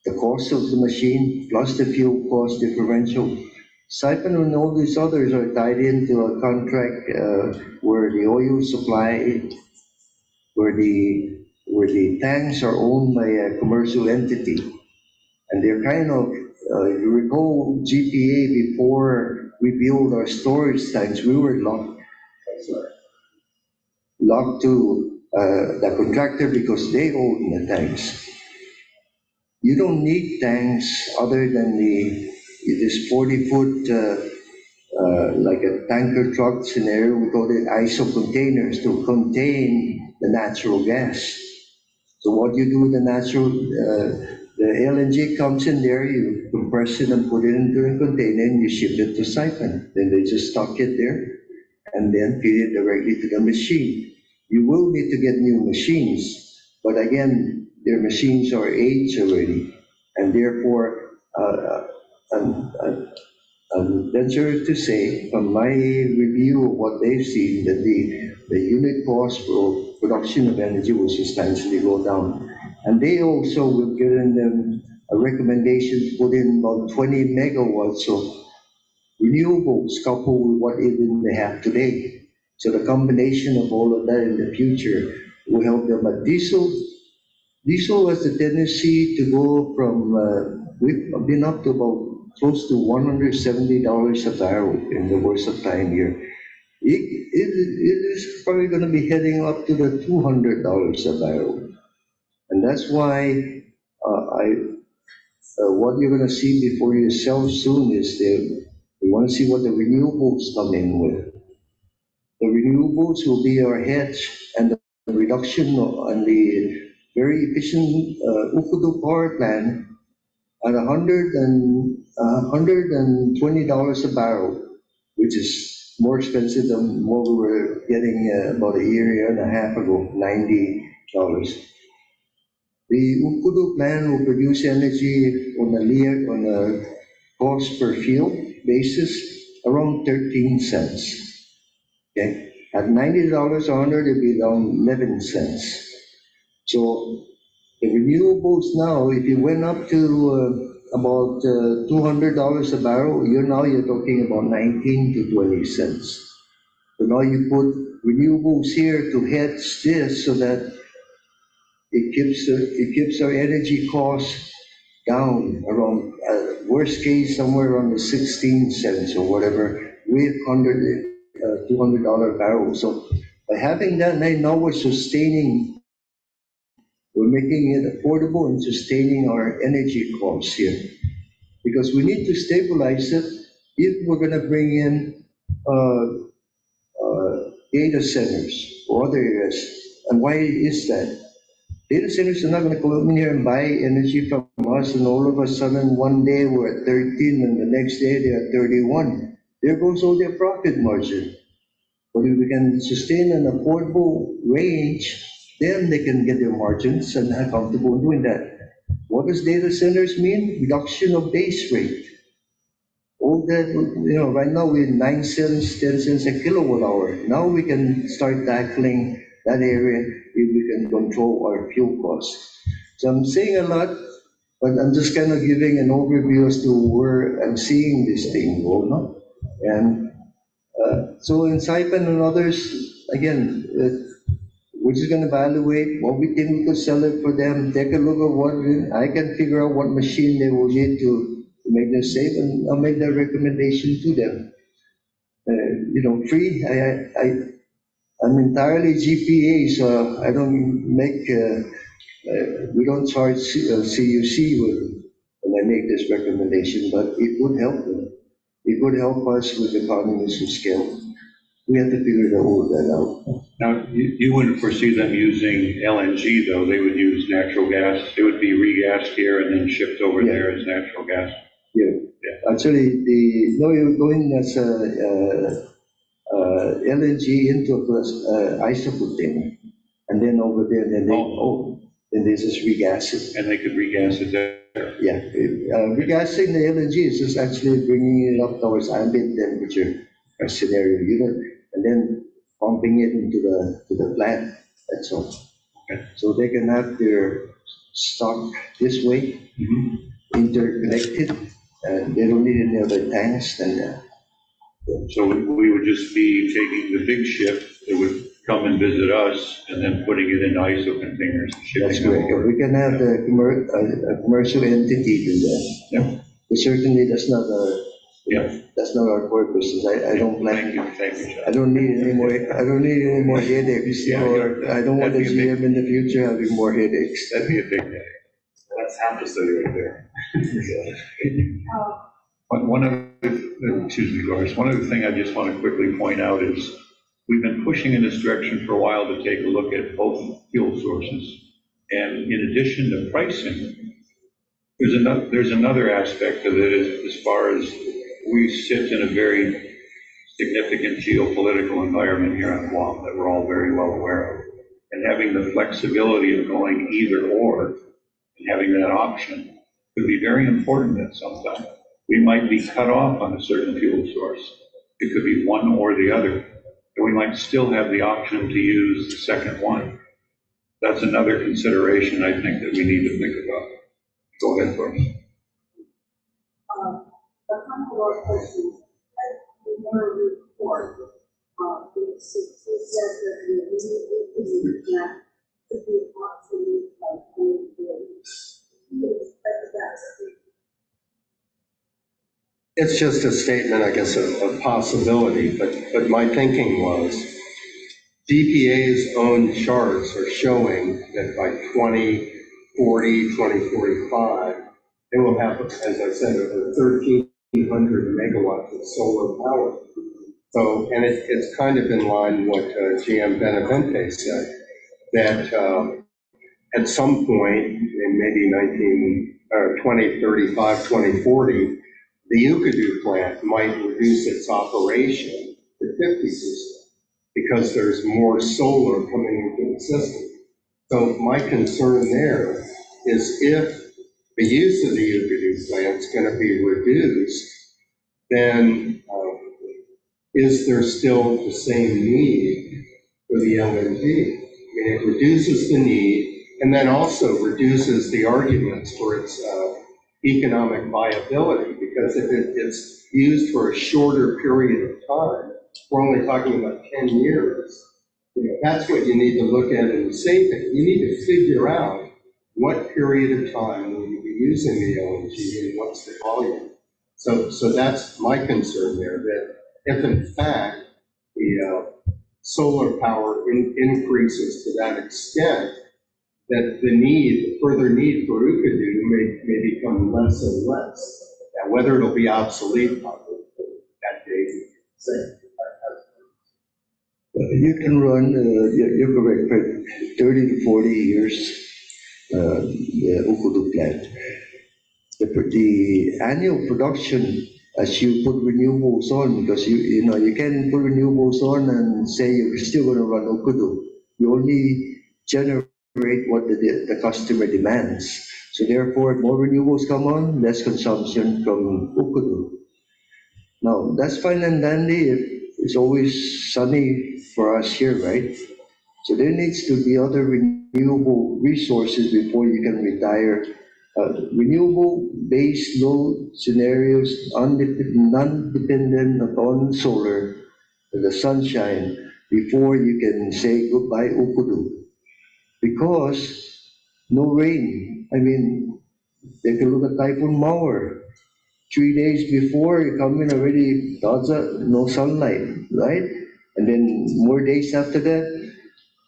The cost of the machine plus the fuel cost differential. Saipan and all these others are tied into a contract where the oil supply, where the where the tanks are owned by a commercial entity. And they're kind of, if you recall GPA, before we build our storage tanks, we were locked to the contractor because they own the tanks. You don't need tanks other than this 40-foot, like a tanker truck scenario, we call it ISO containers to contain the natural gas. So what you do with the the LNG comes in there, you compress it and put it into a container and you ship it to Saipan. Then they just stock it there and then feed it directly to the machine. You will need to get new machines, but again, their machines are aged already, and therefore, I'm venture to say, from my review of what they've seen, that the unit cost for production of energy will substantially go down. And they also will given them a recommendation to put in about 20 megawatts of renewables coupled with what even they have today. So the combination of all of that in the future will help them. But diesel has the tendency to go from, we've been up to about close to $170 a barrel in the worst of time here. It is probably going to be heading up to the $200 a barrel. And that's why what you're going to see before yourself soon is we want to see what the renewables come in with. The renewables will be our hedge, and the reduction on the very efficient Ukudu power plant at $120 a barrel, which is more expensive than what we were getting about a year and a half ago, $90. The Ukudu plant will produce energy on a cost per fuel basis around 13 cents. Okay, at $90 a hundred, it'll be around 11 cents. So the renewables now, if you went up to about $200 a barrel, you're talking about 19 to 20 cents. So now you put renewables here to hedge this so that it keeps our energy costs down around, worst case, somewhere around the 16 cents or whatever, with $200 barrel. So by having that, now we're making it affordable and sustaining our energy costs here. Because we need to stabilize it if we're going to bring in data centers or other areas. And why is that? Data centers are not going to come in here and buy energy from us, and all of a sudden one day we're at 13 and the next day they're at 31. There goes all their profit margin. But if we can sustain an affordable range, then they can get their margins and are comfortable doing that. What does data centers mean? Reduction of base rate. All that, right now we're 9 cents, 10 cents a kilowatt hour. Now we can start tackling that area if we can control our fuel costs. So I'm saying a lot, but I'm just kind of giving an overview as to where I'm seeing this thing go, no? And so in Saipan and others, again, we're just going to evaluate what we think we could sell it for them, take a look at what I can figure out what machine they will need to make them safe, and I'll make that recommendation to them. Free, I'm entirely GPA, so I don't make, we don't charge CUC when I make this recommendation, but it would help them. It would help us with economies of scale. We have to figure all that out. Now, you wouldn't foresee them using LNG, though. They would use natural gas. It would be regassed here and then shipped over there as natural gas. Yeah. Actually, you're going as LNG into a isopropane, and then over there, then they just regas it. And they could regas it there. Yeah, regassing the LNG is just actually bringing it up towards ambient temperature scenario, and then pumping it into the plant. That's all. Okay. So they can have their stock this way, interconnected, and they don't need any other tanks than that. So we would just be taking the big ship that would come and visit us and then putting it in ISO containers and shipping That's them correct. over. We can have a commercial entity do that. Yeah. But certainly Yeah. that's not our purpose. I don't Thank plan, you, John. I don't need any more headaches, Yeah, or I don't want to that'd be see a them in the future having more headaches. That'd be a big day. That's half the study right there. One other, excuse me, Doris, one other thing I just want to quickly point out is we've been pushing in this direction for a while to take a look at both fuel sources. And in addition to pricing, there's another aspect of it as far as we sit in a very significant geopolitical environment here on Guam that we're all very well aware of. And having the flexibility of going either or, and having that option could be very important at some time. We might be cut off on a certain fuel source. It could be one or the other. And we might still have the option to use the second one. That's another consideration I think that we need to think about. Go ahead, Doris. A couple of questions. In your report, it says that the immediate impact could be approximately like 20 billion. It's just a statement, I guess, of possibility, but my thinking was DPA's own charts are showing that by 2040, 2045, they will have, as I said, over 1,300 megawatts of solar power. So, and it's kind of in line with what GM Benavente said, that at some point in maybe 2035, 2040, the Ukadu plant might reduce its operation to 50% because there's more solar coming into the system. So my concern there is if the use of the Ukadu plant is going to be reduced, then is there still the same need for the LNG? And it reduces the need and then also reduces the arguments for its economic viability, because if it's used for a shorter period of time, we're only talking about 10 years, that's what you need to look at in the saving. You need to figure out what period of time will you be using the LNG and what's the volume. So that's my concern there, that if in fact the solar power increases to that extent, that the further need for Ukadu may become less and less. Now, whether it'll be obsolete probably that day, say. You can run, you're correct, for 30 to 40 years, the Ukudu plant. The annual production, as you put renewables on, because you can't put renewables on and say you're still going to run Ukudu. You only generate what the customer demands. So therefore, more renewables come on, less consumption from Ukudu. Now, that's fine and dandy if it's always sunny for us here, right? So there needs to be other renewable resources before you can retire. Renewable base load scenarios, non-dependent upon solar, the sunshine, before you can say goodbye Ukudu. Because no rain. I mean, if you look at Typhoon Mauer, 3 days before you come in already, no sunlight, right? And then more days after that.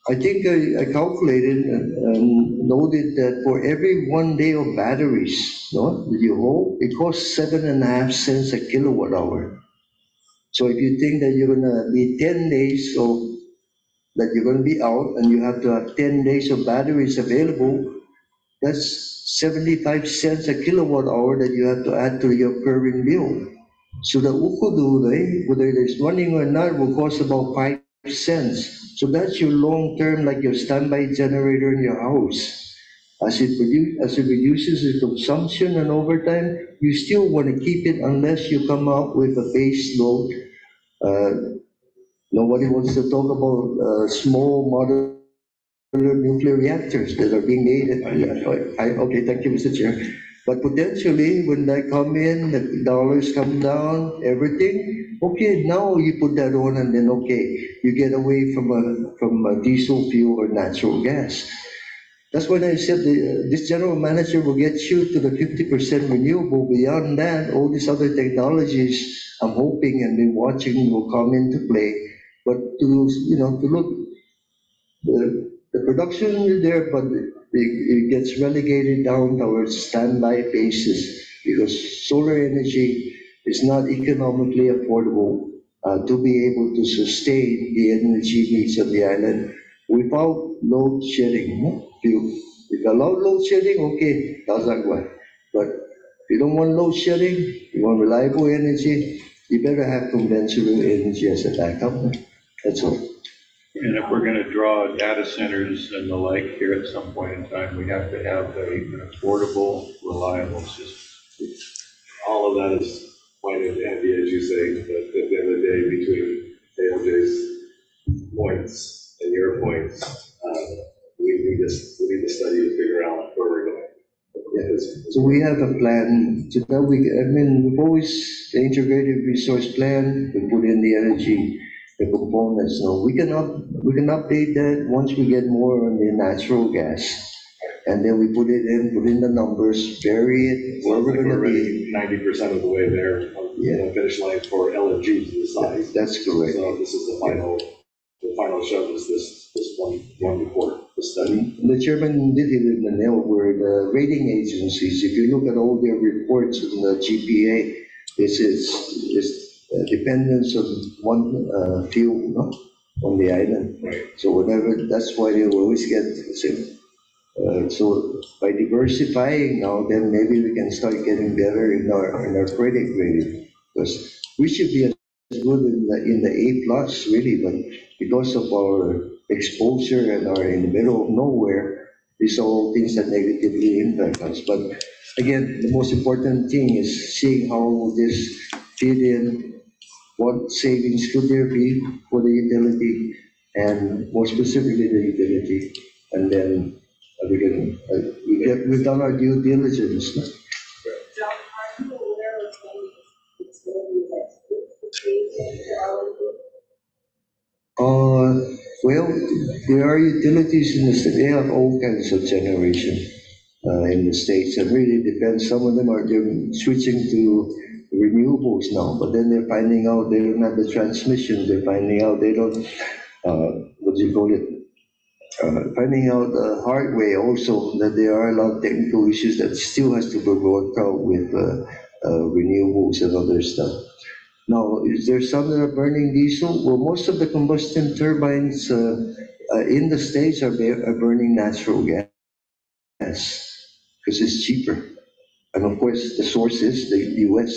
I think I calculated and noted that for every 1 day of batteries, that you hold, it costs 7.5 cents a kilowatt hour. So if you think that you're gonna be 10 days that you're gonna be out and you have to have 10 days of batteries available, that's 75 cents a kilowatt hour that you have to add to your recurring bill. So the Ukudu, whether it's running or not, will cost about 5 cents. So that's your long-term, like your standby generator in your house. As it reduces the consumption and over time, you still want to keep it unless you come out with a base load. Nobody wants to talk about small modular nuclear reactors that are being made. Okay, thank you, Mr. Chair. But potentially, when that come in, the dollars come down, everything, okay, now you put that on and then, okay, you get away from a diesel fuel or natural gas. That's when I said this general manager will get you to the 50% renewable. Beyond that, all these other technologies, I'm hoping and been watching will come into play. But to look, the production is there, but it gets relegated down towards standby basis because solar energy is not economically affordable to be able to sustain the energy needs of the island without load shedding. No? If you allow load shedding, okay, doesn't work. But if you don't want load shedding, you want reliable energy, you better have conventional energy as a backup. That's all. And if we're going to draw data centers and the like here at some point in time, we have to have an affordable, reliable system. All of that is quite handy, as you say, but at the end of the day, between ALJ's points and your points, we need to study to figure out where we're going. Yes. So we have a plan. So that we've always, the integrated resource plan, we put in the energy, the components. So we can update that once we get more on the natural gas. And then we put in the numbers, vary it, where we're going to be. 90% of the way there on the finish line for LNG to the side. That's correct. So this is the final shove is this one report, the study. The chairman did hit in the nail where the rating agencies, if you look at all their reports in the GPA, it's dependence on one fuel, no? On the island. Right. So whenever, that's why they always get the same. So by diversifying now, then maybe we can start getting better in our credit rating, because we should be as good in the A plus really, but because of our exposure and our in the middle of nowhere, these are all things that negatively impact us. But again, the most important thing is seeing how will this fit in, what savings could there be for the utility, and more specifically the utility, and then we've done our due diligence. No? John, are you aware of any utilities Well, there are utilities in the state. They have all kinds of generation in the states. It really depends. Some of them they're switching to renewables now, but then they're finding out they don't have the transmission. They're finding out they don't. What do you call it? Finding out the hard way also that there are a lot of technical issues that still has to be worked out with renewables and other stuff. Now, is there some that are burning diesel? Well, most of the combustion turbines in the States are burning natural gas because it's cheaper. And of course, the source is the US.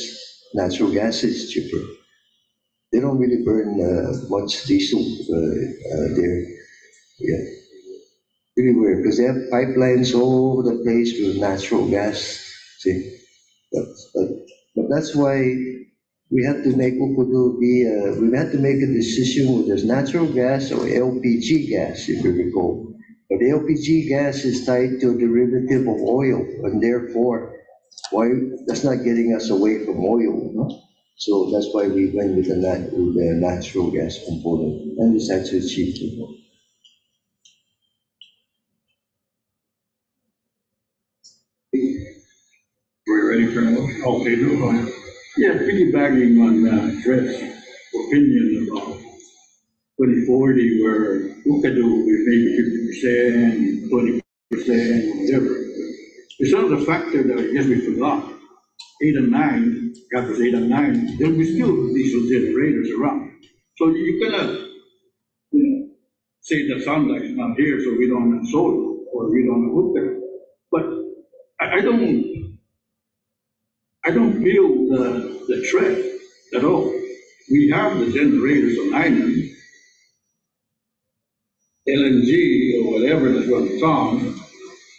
Natural gas is cheaper. They don't really burn much diesel there. Yeah. Really weird, because they have pipelines all over the place with natural gas. See, but that's why we had to make we had to make a decision whether there's natural gas or LPG gas, if you recall. But the LPG gas is tied to a derivative of oil, and therefore, that's not getting us away from oil, no? So that's why we went with the natural gas component, and it's actually cheaper. We're ready for another? Okay, go on. Yeah, piggybacking on Fred's opinion about 2040, where Ukadu is maybe 50%, 20%, whatever. It's another factor that I guess we forgot. 8 and 9, after 8 and 9, there'll be still diesel generators around. So you cannot, say the sunlight is not here, so we don't have solar, or we don't have Ukadu. But I don't feel the threat at all. We have the generators on island, LNG or whatever that's going to come.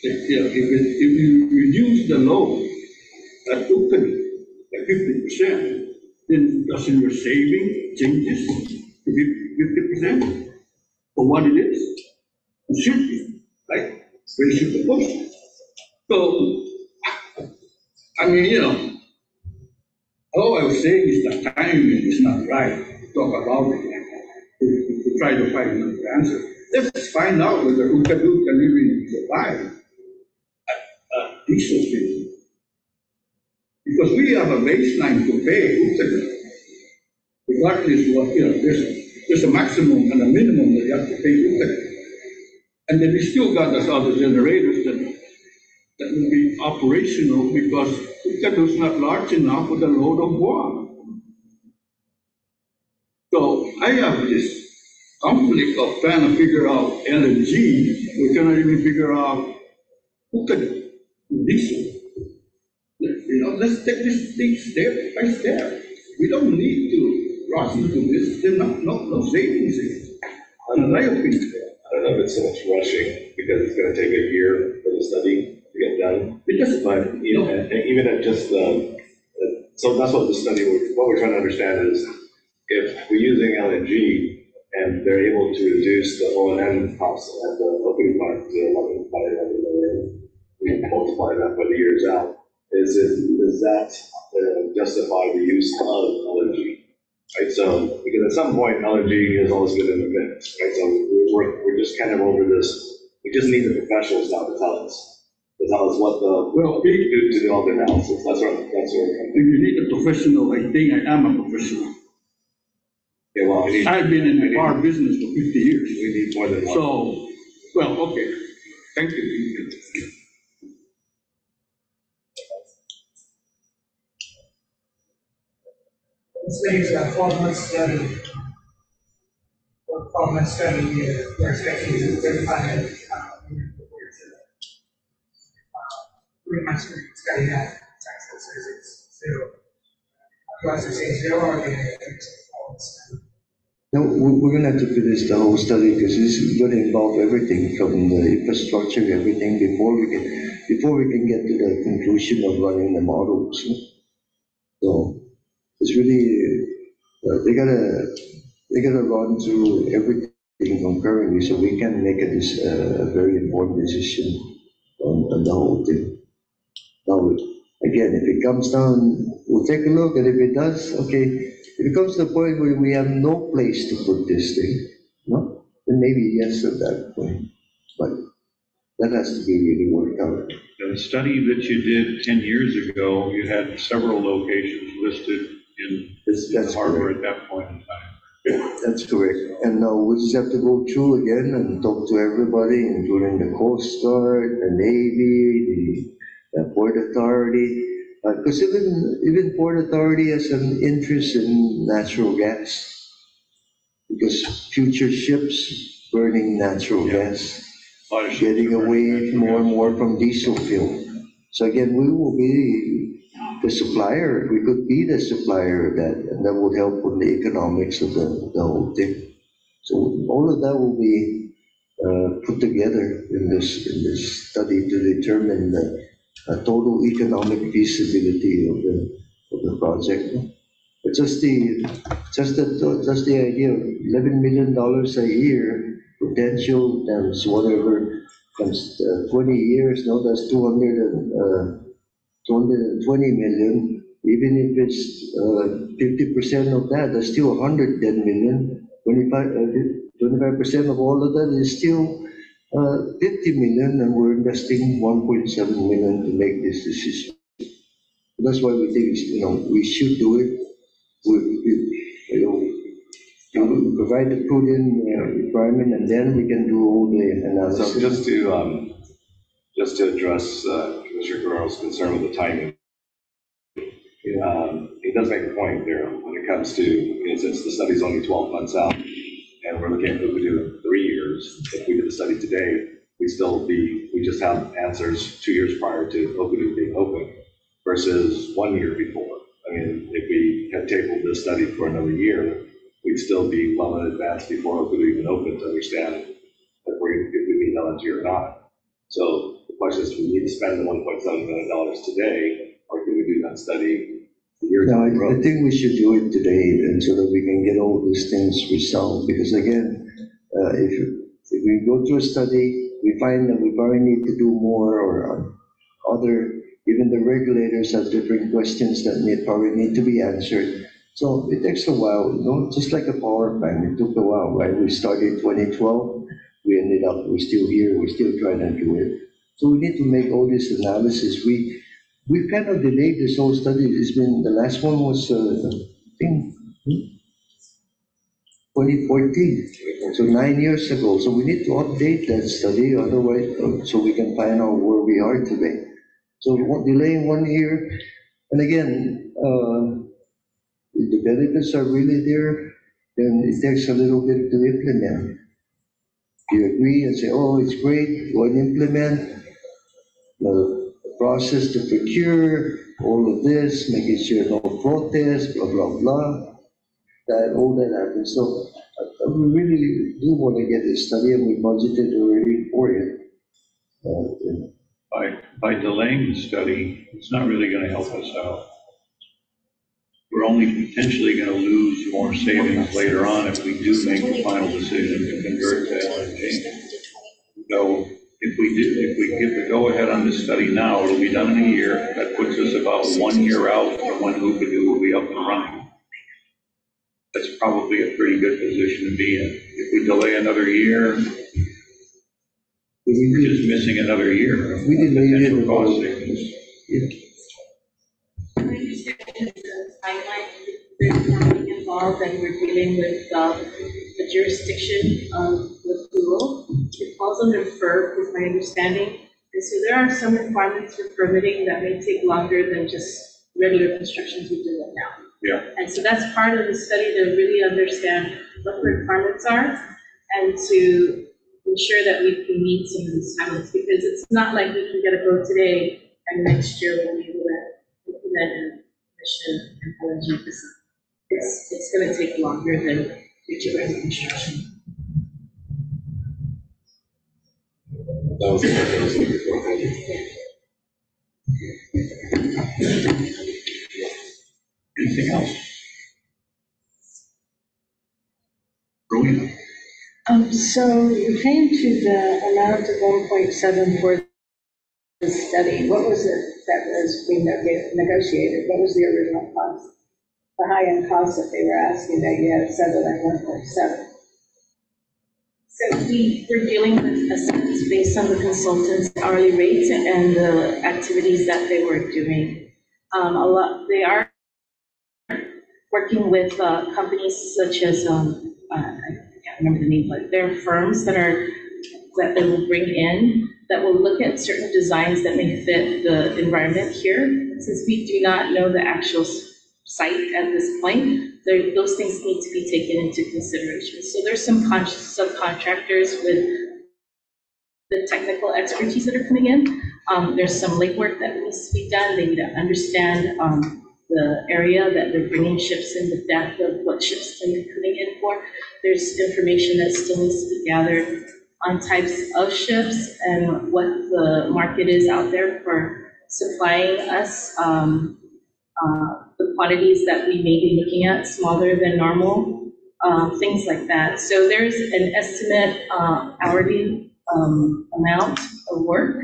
If you reduce the load at Ukadu by 50%, then doesn't your saving changes to 50% for what it is? It should be, right? Where it should be pushed. So I mean, all I was saying is the timing is not right to talk about it, to try to find another answer. Let's find out whether Ukadu can even survive diesel fuel. Because we have a baseline to pay Ukadu. Regardless of what, there's a maximum and a minimum that you have to pay Ukadu. And then we still got those other generators that will be operational because Ukadu is not large enough for the load of Guam. So I have this conflict of trying to figure out LNG. We cannot even figure out Ukadu, diesel. Let's take this thing step by step. We don't need to rush into this. There's no savings in it. In my opinion. I don't know if it's so much rushing because it's going to take a year for the study to get done. But even at just so that's what the study, what we're trying to understand is if we're using LNG and they're able to reduce the O&M costs at the opening plant to 11.5 million, we multiply that by the years out. Does that justify the use of LNG? Right, so because at some point LNG has always been in the mix, right? So we're just kind of over this. We just need the professionals now to tell us what to do all the analysis. That's what. If you need a professional, I think I am a professional. Yeah, well, I've been in the car business for 50 years. We need more than one. So, well, okay. Thank you. This is a 12-month study. 12-month study, we're expecting to 35 minutes. 3 months study that. Texas says it's 0. Do I say 0 or are they? No, we're going to have to finish the whole study because this is going to involve everything from the infrastructure, everything before we can get to the conclusion of running the models. So it's really they gotta run through everything concurrently so we can make a very important decision on the whole thing. Now, again, if it comes down, we'll take a look, and if it does, okay. If it comes to the point where we have no place to put this thing, no, then maybe yes at that point. But that has to be really worked out. The study that you did 10 years ago, you had several locations listed in the harbor at that point in time. That's correct. And now we just have to go through again and talk to everybody, including the Coast Guard, the Navy, the Port Authority. Because even Port Authority has an interest in natural gas. Because future ships burning natural gas, getting away more and more from diesel fuel. So again, we will be the supplier. We could be the supplier of that, and that would help with the economics of the whole thing. So all of that will be put together in this study to determine the total economic feasibility of the project. But just the idea of $11 million a year potential times whatever times 20 years. No, that's 220 million. Even if it's 50% of that, that's still 110 million. 25% of all of that is still 50 million, and we're investing 1.7 million to make this decision. That's why we think we should do it. We provide the prudent requirement, and then we can do all the analysis. So just to address Commissioner Guerrero's concern with the timing, he does make a point there when it comes to, since the study's only 12 months out, and we're looking at what we do in 3 years. If we did the study today, we just have answers 2 years prior to Okudu being open versus 1 year before. I mean, if we had tabled this study for another year, we'd still be well in advance before Okudu even opened to understand if we need LNG or not. So the question is, do we need to spend the $1.7 million today, or can we do that study a year down the road? I think we should do it today, and so that we can get all these things resolved. Because again, if we go through a study, we find that we probably need to do more or other Even the regulators have different questions that probably need to be answered. So it takes a while, just like a power plant, it took a while, right? We started 2012, we ended up, we're still here, we're still trying to do it. So we need to make all this analysis. We kind of delayed this whole study. It's been, the last one was, I think, 2014, so 9 years ago. So we need to update that study, otherwise, so we can find out where we are today. So delaying 1 year, and again, if the benefits are really there, then it takes a little bit to implement. You agree and say, oh, it's great, go and implement the process to procure all of this, making sure no protest, blah, blah, blah. That all that happens. So we really do want to get this study, and we budgeted already for it. By delaying the study, it's not really going to help us out. We're only potentially going to lose more savings later on if we do make the final decision to convert to LNG. So if we give the go-ahead on this study now, it'll be done in a year. That puts us about 1 year out from when Hooperdoo will be up and running. That's probably a pretty good position to be in. If we delay another year, we're just missing another year. We delayed it about cost savings. Timeline, there's nothing involved, and we're dealing with the jurisdiction of the pool. It falls under FERC, is my understanding. And so there are some requirements for permitting that may take longer than just regular constructions we do right now. Yeah. And so that's part of the study, to really understand what the requirements are and to ensure that we can meet some of these timelines, because it's not like we can get a vote today and next year we'll be able to implement mission and LNG facility. It's going to take longer than regular construction. That was the thing before. Anything else? Rowena? So you came to the amount of 1.7 for the study. What was it that was being negotiated? What was the original cost? The high-end cost that they were asking that you had settled at 1.7? So we're dealing with assessments based on the consultants' hourly rates and the activities that they were doing. They are working with companies such as, I can't remember the name, but there are firms that they will bring in that will look at certain designs that may fit the environment here. Since we do not know the actual site at this point, those things need to be taken into consideration. So there's some subcontractors with the technical expertise that are coming in. There's some legwork that needs to be done. They need to understand the area that they're bringing ships in, the depth of what ships can be coming in for. There's information that still needs to be gathered on types of ships and what the market is out there for supplying us the quantities that we may be looking at, smaller than normal, things like that. So there's an estimate hourly amount of work,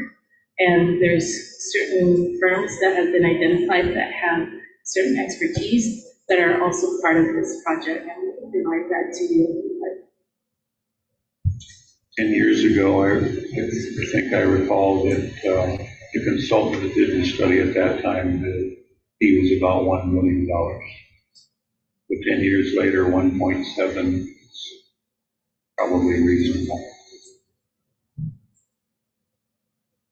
and there's certain firms that have been identified that have certain expertise that are also part of this project, and we can provide that to you. 10 years ago, I think I recall that the consultant that did the study at that time, he was about $1 million. But 10 years later, 1.7 is probably reasonable.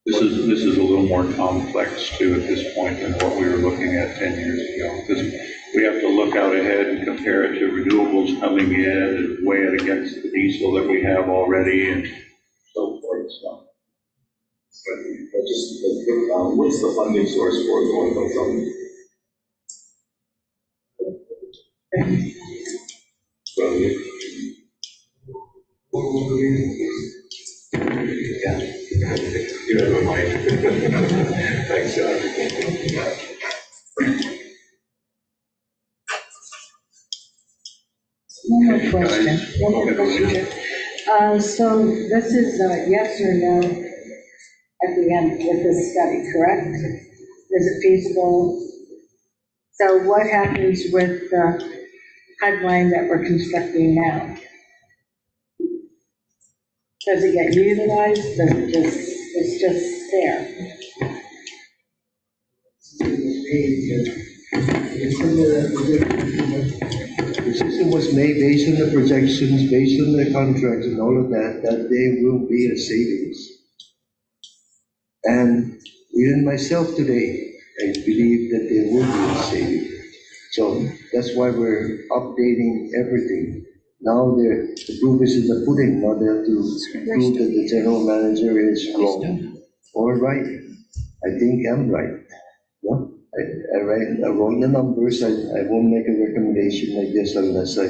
This is a little more complex too at this point than what we were looking at 10 years ago. Because we have to look out ahead and compare it to renewables coming in and weigh it against the diesel that we have already and so forth. So. But just what's the funding source for going from yeah, you have a mind. Thanks, John. One more question. So this is a yes or no at the end with this study, correct? it feasible? So what happens with the pipeline that we're constructing now? Does it get utilized? Does it just, it's just there? The system was made based on the projections, based on the contract and all of that, that there will be a savings. And even myself today, I believe that there will be a saving. So that's why we're updating everything. Now the proof is in the pudding, not there to prove that the general manager is wrong or right. I think I'm right. No? I wrote the numbers. I won't make a recommendation like this unless So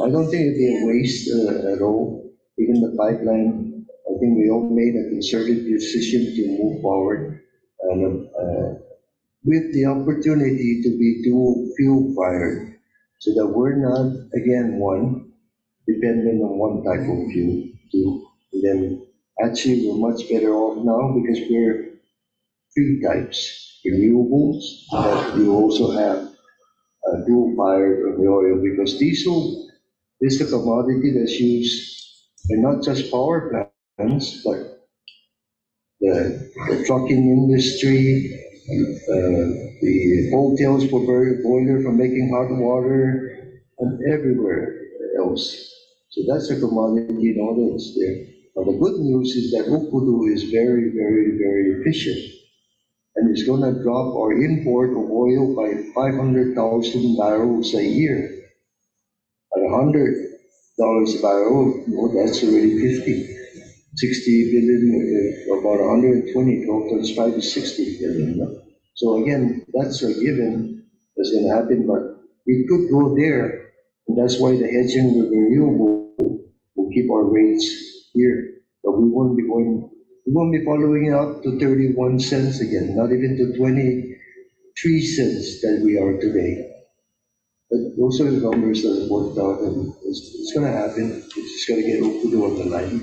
I don't think it'd be a waste at all. Even the pipeline, I think we all made a concerted decision to move forward and with the opportunity to be dual fuel fired, so that we're not, again, dependent on one type of fuel, two. And then actually we're much better off now because we're three types, renewables, but you also have dual fired on the oil because diesel is a commodity that's used in not just power plants, but the trucking industry, the hotels for boiler for making hot water, and everywhere else. So that's a commodity in all that's there. Now the good news is that Okudu is very, very, very efficient. And it's going to drop our import of oil by 500,000 barrels a year. At $100 a barrel, well, that's already 60 billion, about 120, 12 times 5 is 60 billion. No? So again, that's a given that's going to happen, but it could go there. And that's why the hedging with renewable will keep our rates here. But we won't be following it up to 31 cents again, not even to 23 cents that we are today. But those are the numbers that have worked out, and it's going to happen. It's just going to get Okudu on the line.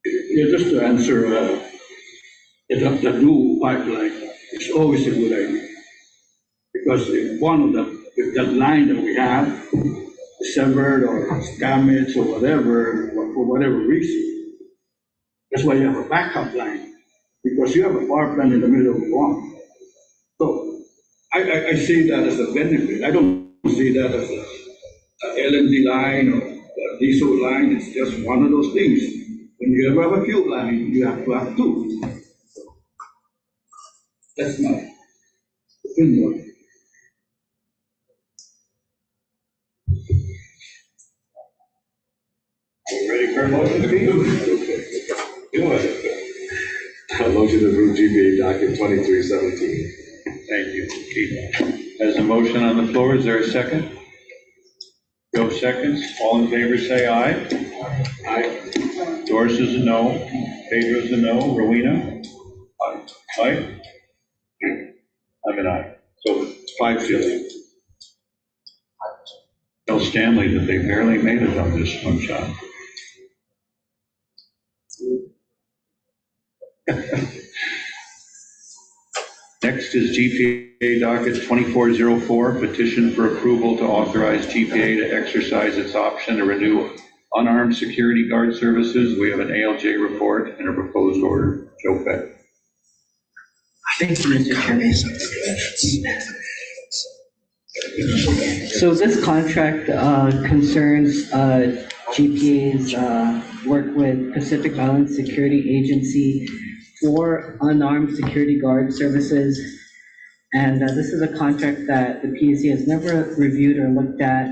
Yeah, just to answer, the new pipeline is always a good idea. Because if if that line that we have is severed or is damaged or whatever, for whatever reason, that's why you have a backup line. Because you have a power plant in the middle of Guam. So I see that as a benefit. I don't see that as a LNG line or a diesel line. It's just one of those things. When you ever have a fuel line, you have to have two. So that's my opinion. Ready for a motion, please? Go ahead. A motion to approve GBA docket 2317. Thank you, Keith. There's a motion on the floor. Is there a second? Joe seconds. All in favor say aye. Aye. Doris is a no. Pedro's a no. Rowena? Aye. Aye? I'm an aye. So 5-0. Tell Stanley that they barely made it on this one shot. Next is GPA docket 2404, petition for approval to authorize GPA to exercise its option to renew unarmed security guard services. We have an ALJ report and a proposed order. Joe Peck. Thank you, Mr. Chairman. So this contract concerns GPA's work with Pacific Island Security Agency for unarmed security guard services. And this is a contract that the PUC has never reviewed or looked at.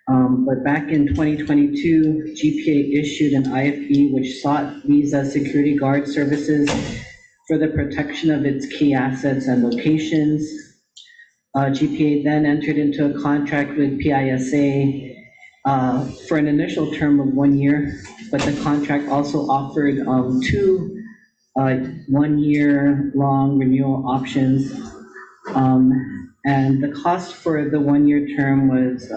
But back in 2022, GPA issued an IFB which sought these security guard services for the protection of its key assets and locations. GPA then entered into a contract with PISA for an initial term of 1 year, but the contract also offered two 1-year-long renewal options. And the cost for the 1-year term was,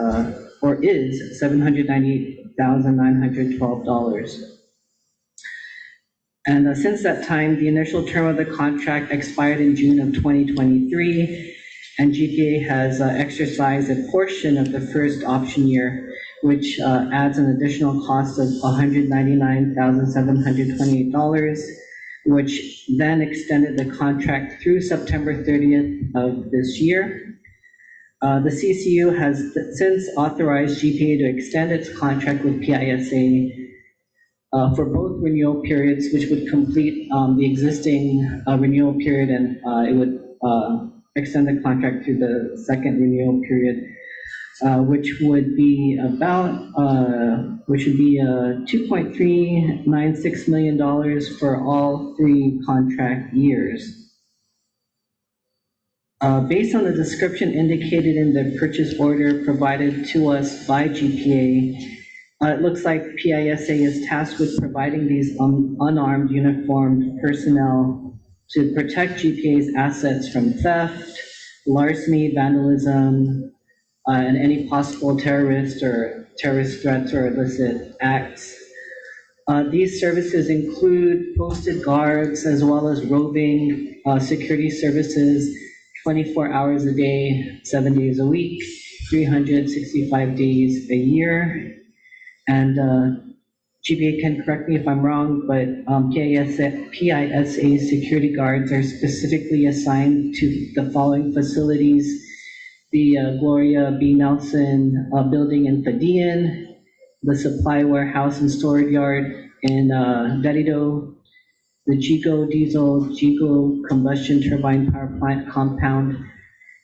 or is, $798,912. And since that time, the initial term of the contract expired in June of 2023, and GPA has exercised a portion of the first option year, which adds an additional cost of $199,728, which then extended the contract through September 30th of this year. The CCU has since authorized GPA to extend its contract with PISA for both renewal periods, which would complete the existing renewal period, and it would extend the contract through the second renewal period, which would be $2.396 million for all 3 contract years. Based on the description indicated in the purchase order provided to us by GPA, it looks like PISA is tasked with providing these unarmed uniformed personnel to protect GPA's assets from theft, larceny, vandalism, and any possible terrorist threats or illicit acts. These services include posted guards as well as roving security services 24 hours a day, 7 days a week, 365 days a year. And GPA can correct me if I'm wrong, but PISA security guards are specifically assigned to the following facilities: the Gloria B. Nelson building in Fadian, the supply warehouse and storage yard in Verido, the Chico Diesel Chico combustion turbine power plant compound,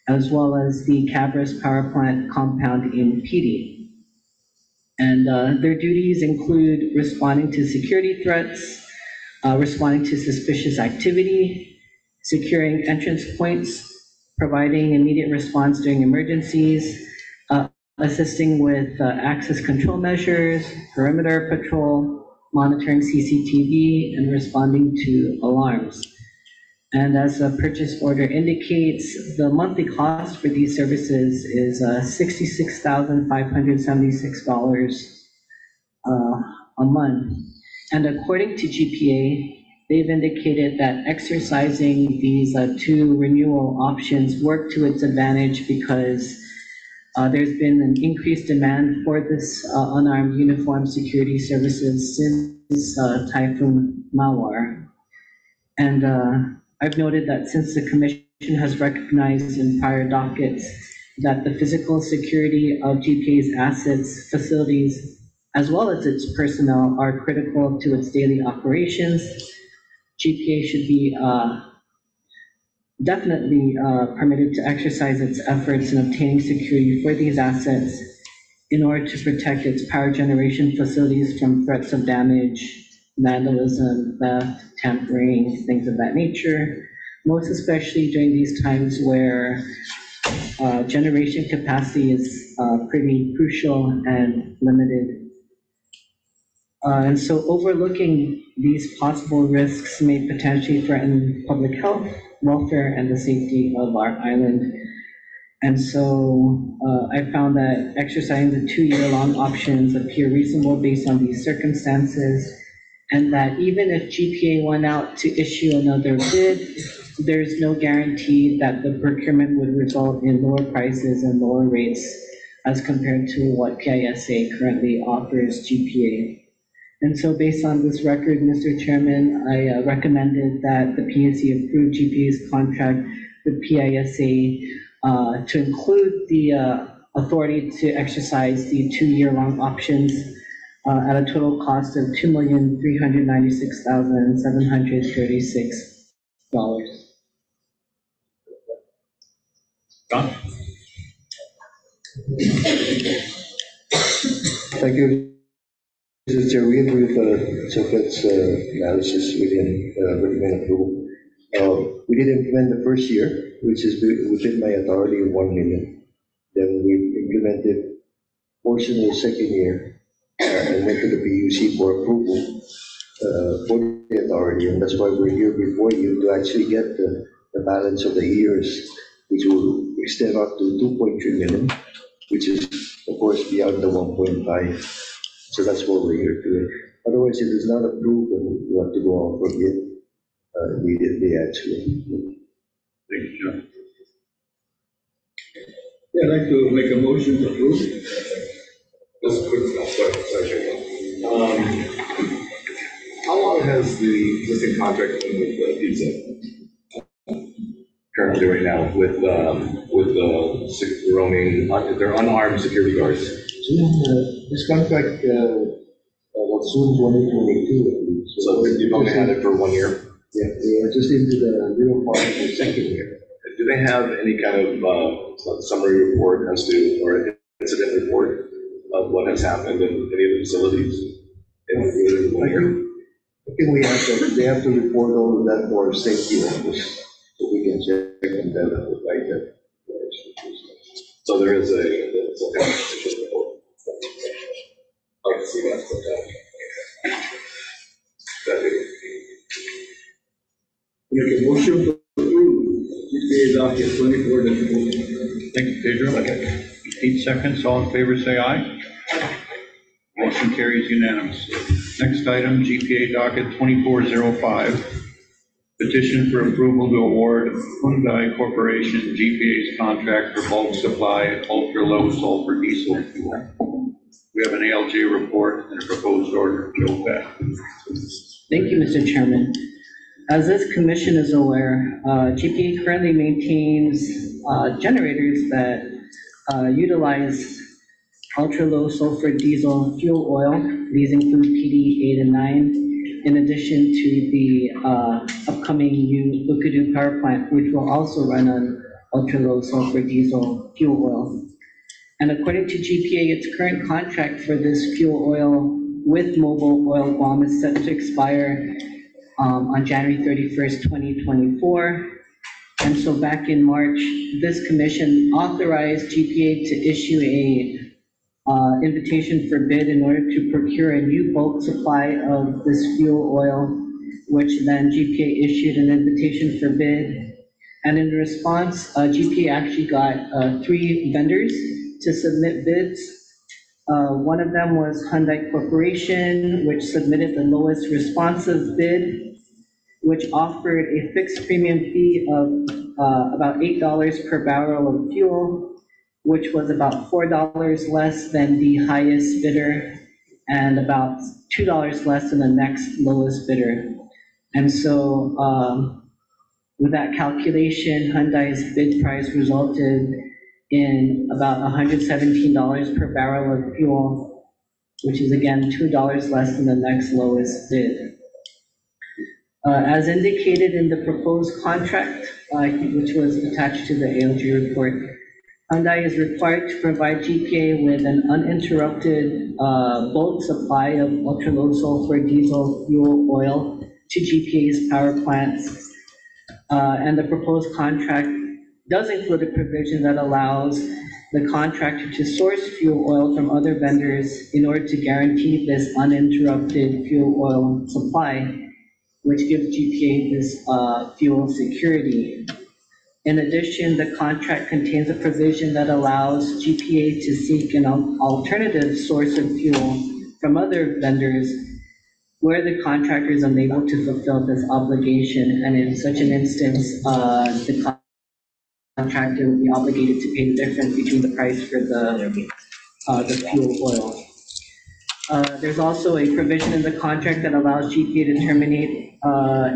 as well as the Cabras power plant compound in Pidi. And their duties include responding to security threats, responding to suspicious activity, securing entrance points, providing immediate response during emergencies, assisting with access control measures, perimeter patrol, monitoring CCTV, and responding to alarms. And as the purchase order indicates, the monthly cost for these services is $66,576 a month. And according to GPA, they've indicated that exercising these 2 renewal options work to its advantage because there's been an increased demand for this unarmed uniformed security services since Typhoon Mawar. And I've noted that since the Commission has recognized in prior dockets that the physical security of GPA's assets, facilities, as well as its personnel are critical to its daily operations, GPA should be definitely permitted to exercise its efforts in obtaining security for these assets in order to protect its power generation facilities from threats of damage, vandalism, theft, tampering, things of that nature, most especially during these times where generation capacity is pretty crucial and limited. And so overlooking these possible risks may potentially threaten public health, welfare, and the safety of our island. And so I found that exercising the 2-year-long options appear reasonable based on these circumstances, and that even if GPA went out to issue another bid, there's no guarantee that the procurement would result in lower prices and lower rates as compared to what PISA currently offers GPA. And so based on this record, Mr. Chairman, I recommended that the PUC approve GPA's contract with PISA to include the authority to exercise the 2-year-long options at a total cost of $2,396,736. John? Thank you, Mr. Chair. We agree with Sopet's analysis within recommend approval. We did implement the first year, which is within my authority of 1 million. Then we implemented portion of the second year and went to the PUC for approval for the authority, and that's why we're here before you to actually get the balance of the years, which will extend up to 2.3 million, which is of course beyond the 1.5. So that's what we're here to Otherwise, if it's not approved, then you have to go out for bid immediately, actually. Thank you, John. Yeah, I'd like to make a motion to approve. Just a quick, sorry. How long has the existing contract been with Pizza? Currently right now with the roaming, they're unarmed security guards. This contract was soon 2022, I believe. So you've only had it for 1 year? Yeah, we are just into the middle part of the second year. Do they have any kind of summary report as to, or an incident report of what has happened in any of the facilities in 1 year? I think we have to, they have to report all of that for safety office, so we can check and then like that. So there is it's a compensation report. I can see that. Make a motion to approve GPA docket 24 Thank you, Pedro. 8 seconds, all in favor, say aye. Motion carries unanimously. Next item, GPA docket 2405, petition for approval to award Hyundai Corporation GPA's contract for bulk supply of ultra-low sulfur diesel fuel. We have an ALJ report and a proposed order. Joe Pat. Thank you, Mr. Chairman. As this commission is aware, GPA currently maintains generators that utilize ultra-low sulfur diesel fuel oil. These include PD 8 and 9, in addition to the upcoming new Bukidnon power plant, which will also run on ultra-low sulfur diesel fuel oil. And according to GPA, its current contract for this fuel oil with Mobile Oil Guam is set to expire on January 31st, 2024. And so back in March, this commission authorized GPA to issue a invitation for bid in order to procure a new bulk supply of this fuel oil, which then GPA issued an invitation for bid. And in response, GPA actually got 3 vendors to submit bids. One of them was Hyundai Corporation, which submitted the lowest responsive bid, which offered a fixed premium fee of about $8 per barrel of fuel, which was about $4 less than the highest bidder and about $2 less than the next lowest bidder. And so with that calculation, Hyundai's bid price resulted in about $117 per barrel of fuel, which is again $2 less than the next lowest bid. As indicated in the proposed contract, which was attached to the ALG report, Hyundai is required to provide GPA with an uninterrupted bulk supply of ultra-low sulfur diesel fuel oil to GPA's power plants. And the proposed contract does include a provision that allows the contractor to source fuel oil from other vendors in order to guarantee this uninterrupted fuel oil supply, which gives GPA this fuel security. In addition, the contract contains a provision that allows GPA to seek an alternative source of fuel from other vendors where the contractor is unable to fulfill this obligation. And in such an instance, the contractor will be obligated to pay the difference between the price for the fuel oil. There's also a provision in the contract that allows GPA to terminate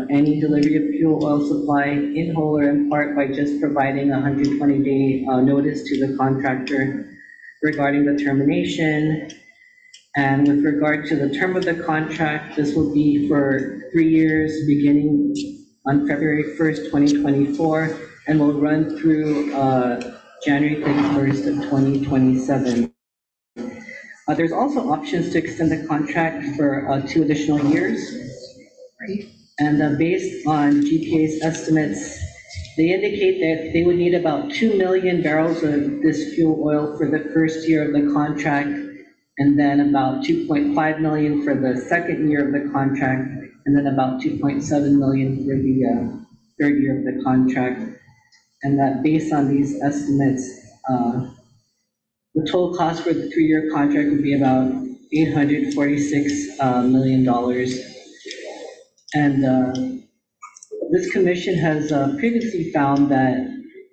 any delivery of fuel oil supply in whole or in part by just providing a 120-day notice to the contractor regarding the termination. And with regard to the term of the contract, this will be for 3 years beginning on February 1st, 2024, and will run through January 31st of 2027. There's also options to extend the contract for 2 additional years. And based on GPA's estimates, they indicate that they would need about 2 million barrels of this fuel oil for the first year of the contract, and then about 2.5 million for the second year of the contract, and then about 2.7 million for the third year of the contract. And that based on these estimates, the total cost for the 3-year contract would be about $846 million. And this commission has previously found that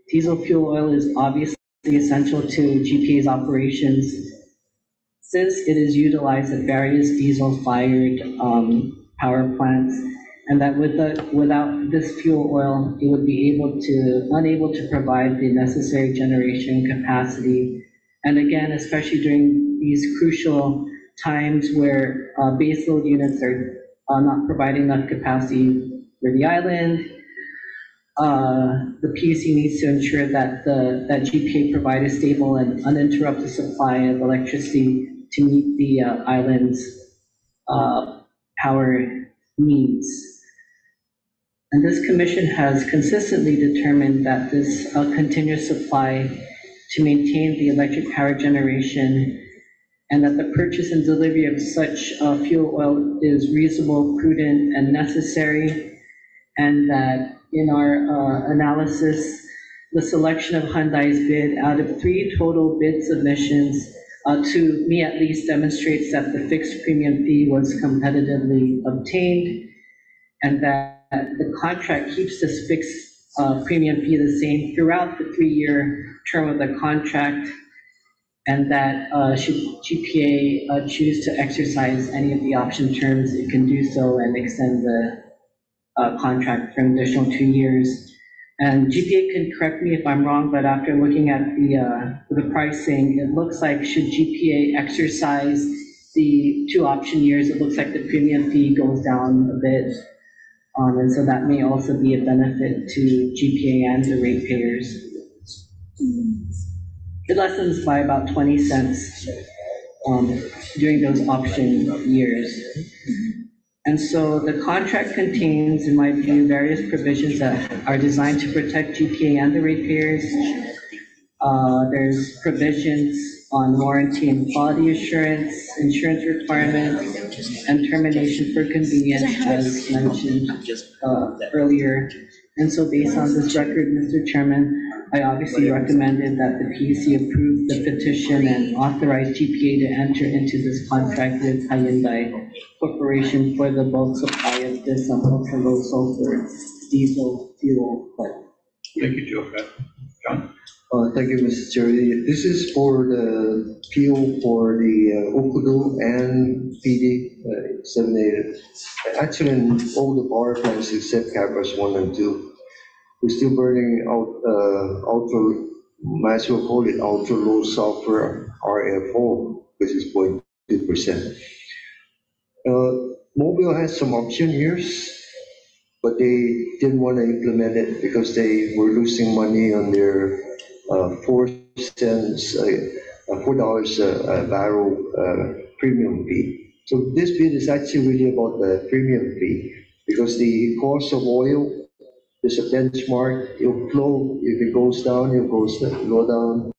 diesel fuel oil is obviously essential to GPA's operations since it is utilized at various diesel-fired power plants, and that without this fuel oil, it would be unable to provide the necessary generation capacity. And again, especially during these crucial times where baseload units are not providing enough capacity for the island, the PUC needs to ensure that that GPA provide a stable and uninterrupted supply of electricity to meet the island's power needs. And this commission has consistently determined that this continuous supply to maintain the electric power generation, and that the purchase and delivery of such fuel oil is reasonable, prudent, and necessary, and that in our analysis, the selection of Hyundai's bid out of 3 total bid submissions, to me at least, demonstrates that the fixed premium fee was competitively obtained, and that the contract keeps this fixed premium fee the same throughout the 3-year term of the contract, and that should GPA choose to exercise any of the option terms, it can do so and extend the contract for an additional 2 years. And GPA can correct me if I'm wrong, but after looking at the pricing, it looks like should GPA exercise the 2 option years, it looks like the premium fee goes down a bit. And so that may also be a benefit to GPA and the ratepayers. It lessens by about 20 cents during those option years. And so the contract contains, in my view, various provisions that are designed to protect GPA and the ratepayers. There's provisions on warranty and quality assurance, insurance requirements, and termination for convenience, as mentioned earlier. And so based on this record, Mr. Chairman, I obviously recommended that the PUC approve the petition and authorize GPA to enter into this contract with Hyundai Corporation for the bulk supply of this ultra-low sulfur diesel fuel. Thank you, Joe. John? Thank you, Mr. Chair. This is for the fuel for the Okudo and PD 78. Actually, in all the power plants except Cabras 1 and 2, we're still burning out might as well call it ultra low sulfur RFO, which is 0.2%. Mobile has some option years, but they didn't want to implement it because they were losing money on their $4 a barrel premium fee. So this bid is actually really about the premium fee, because the cost of oil is a benchmark. It'll flow. If it goes down, it goes go down.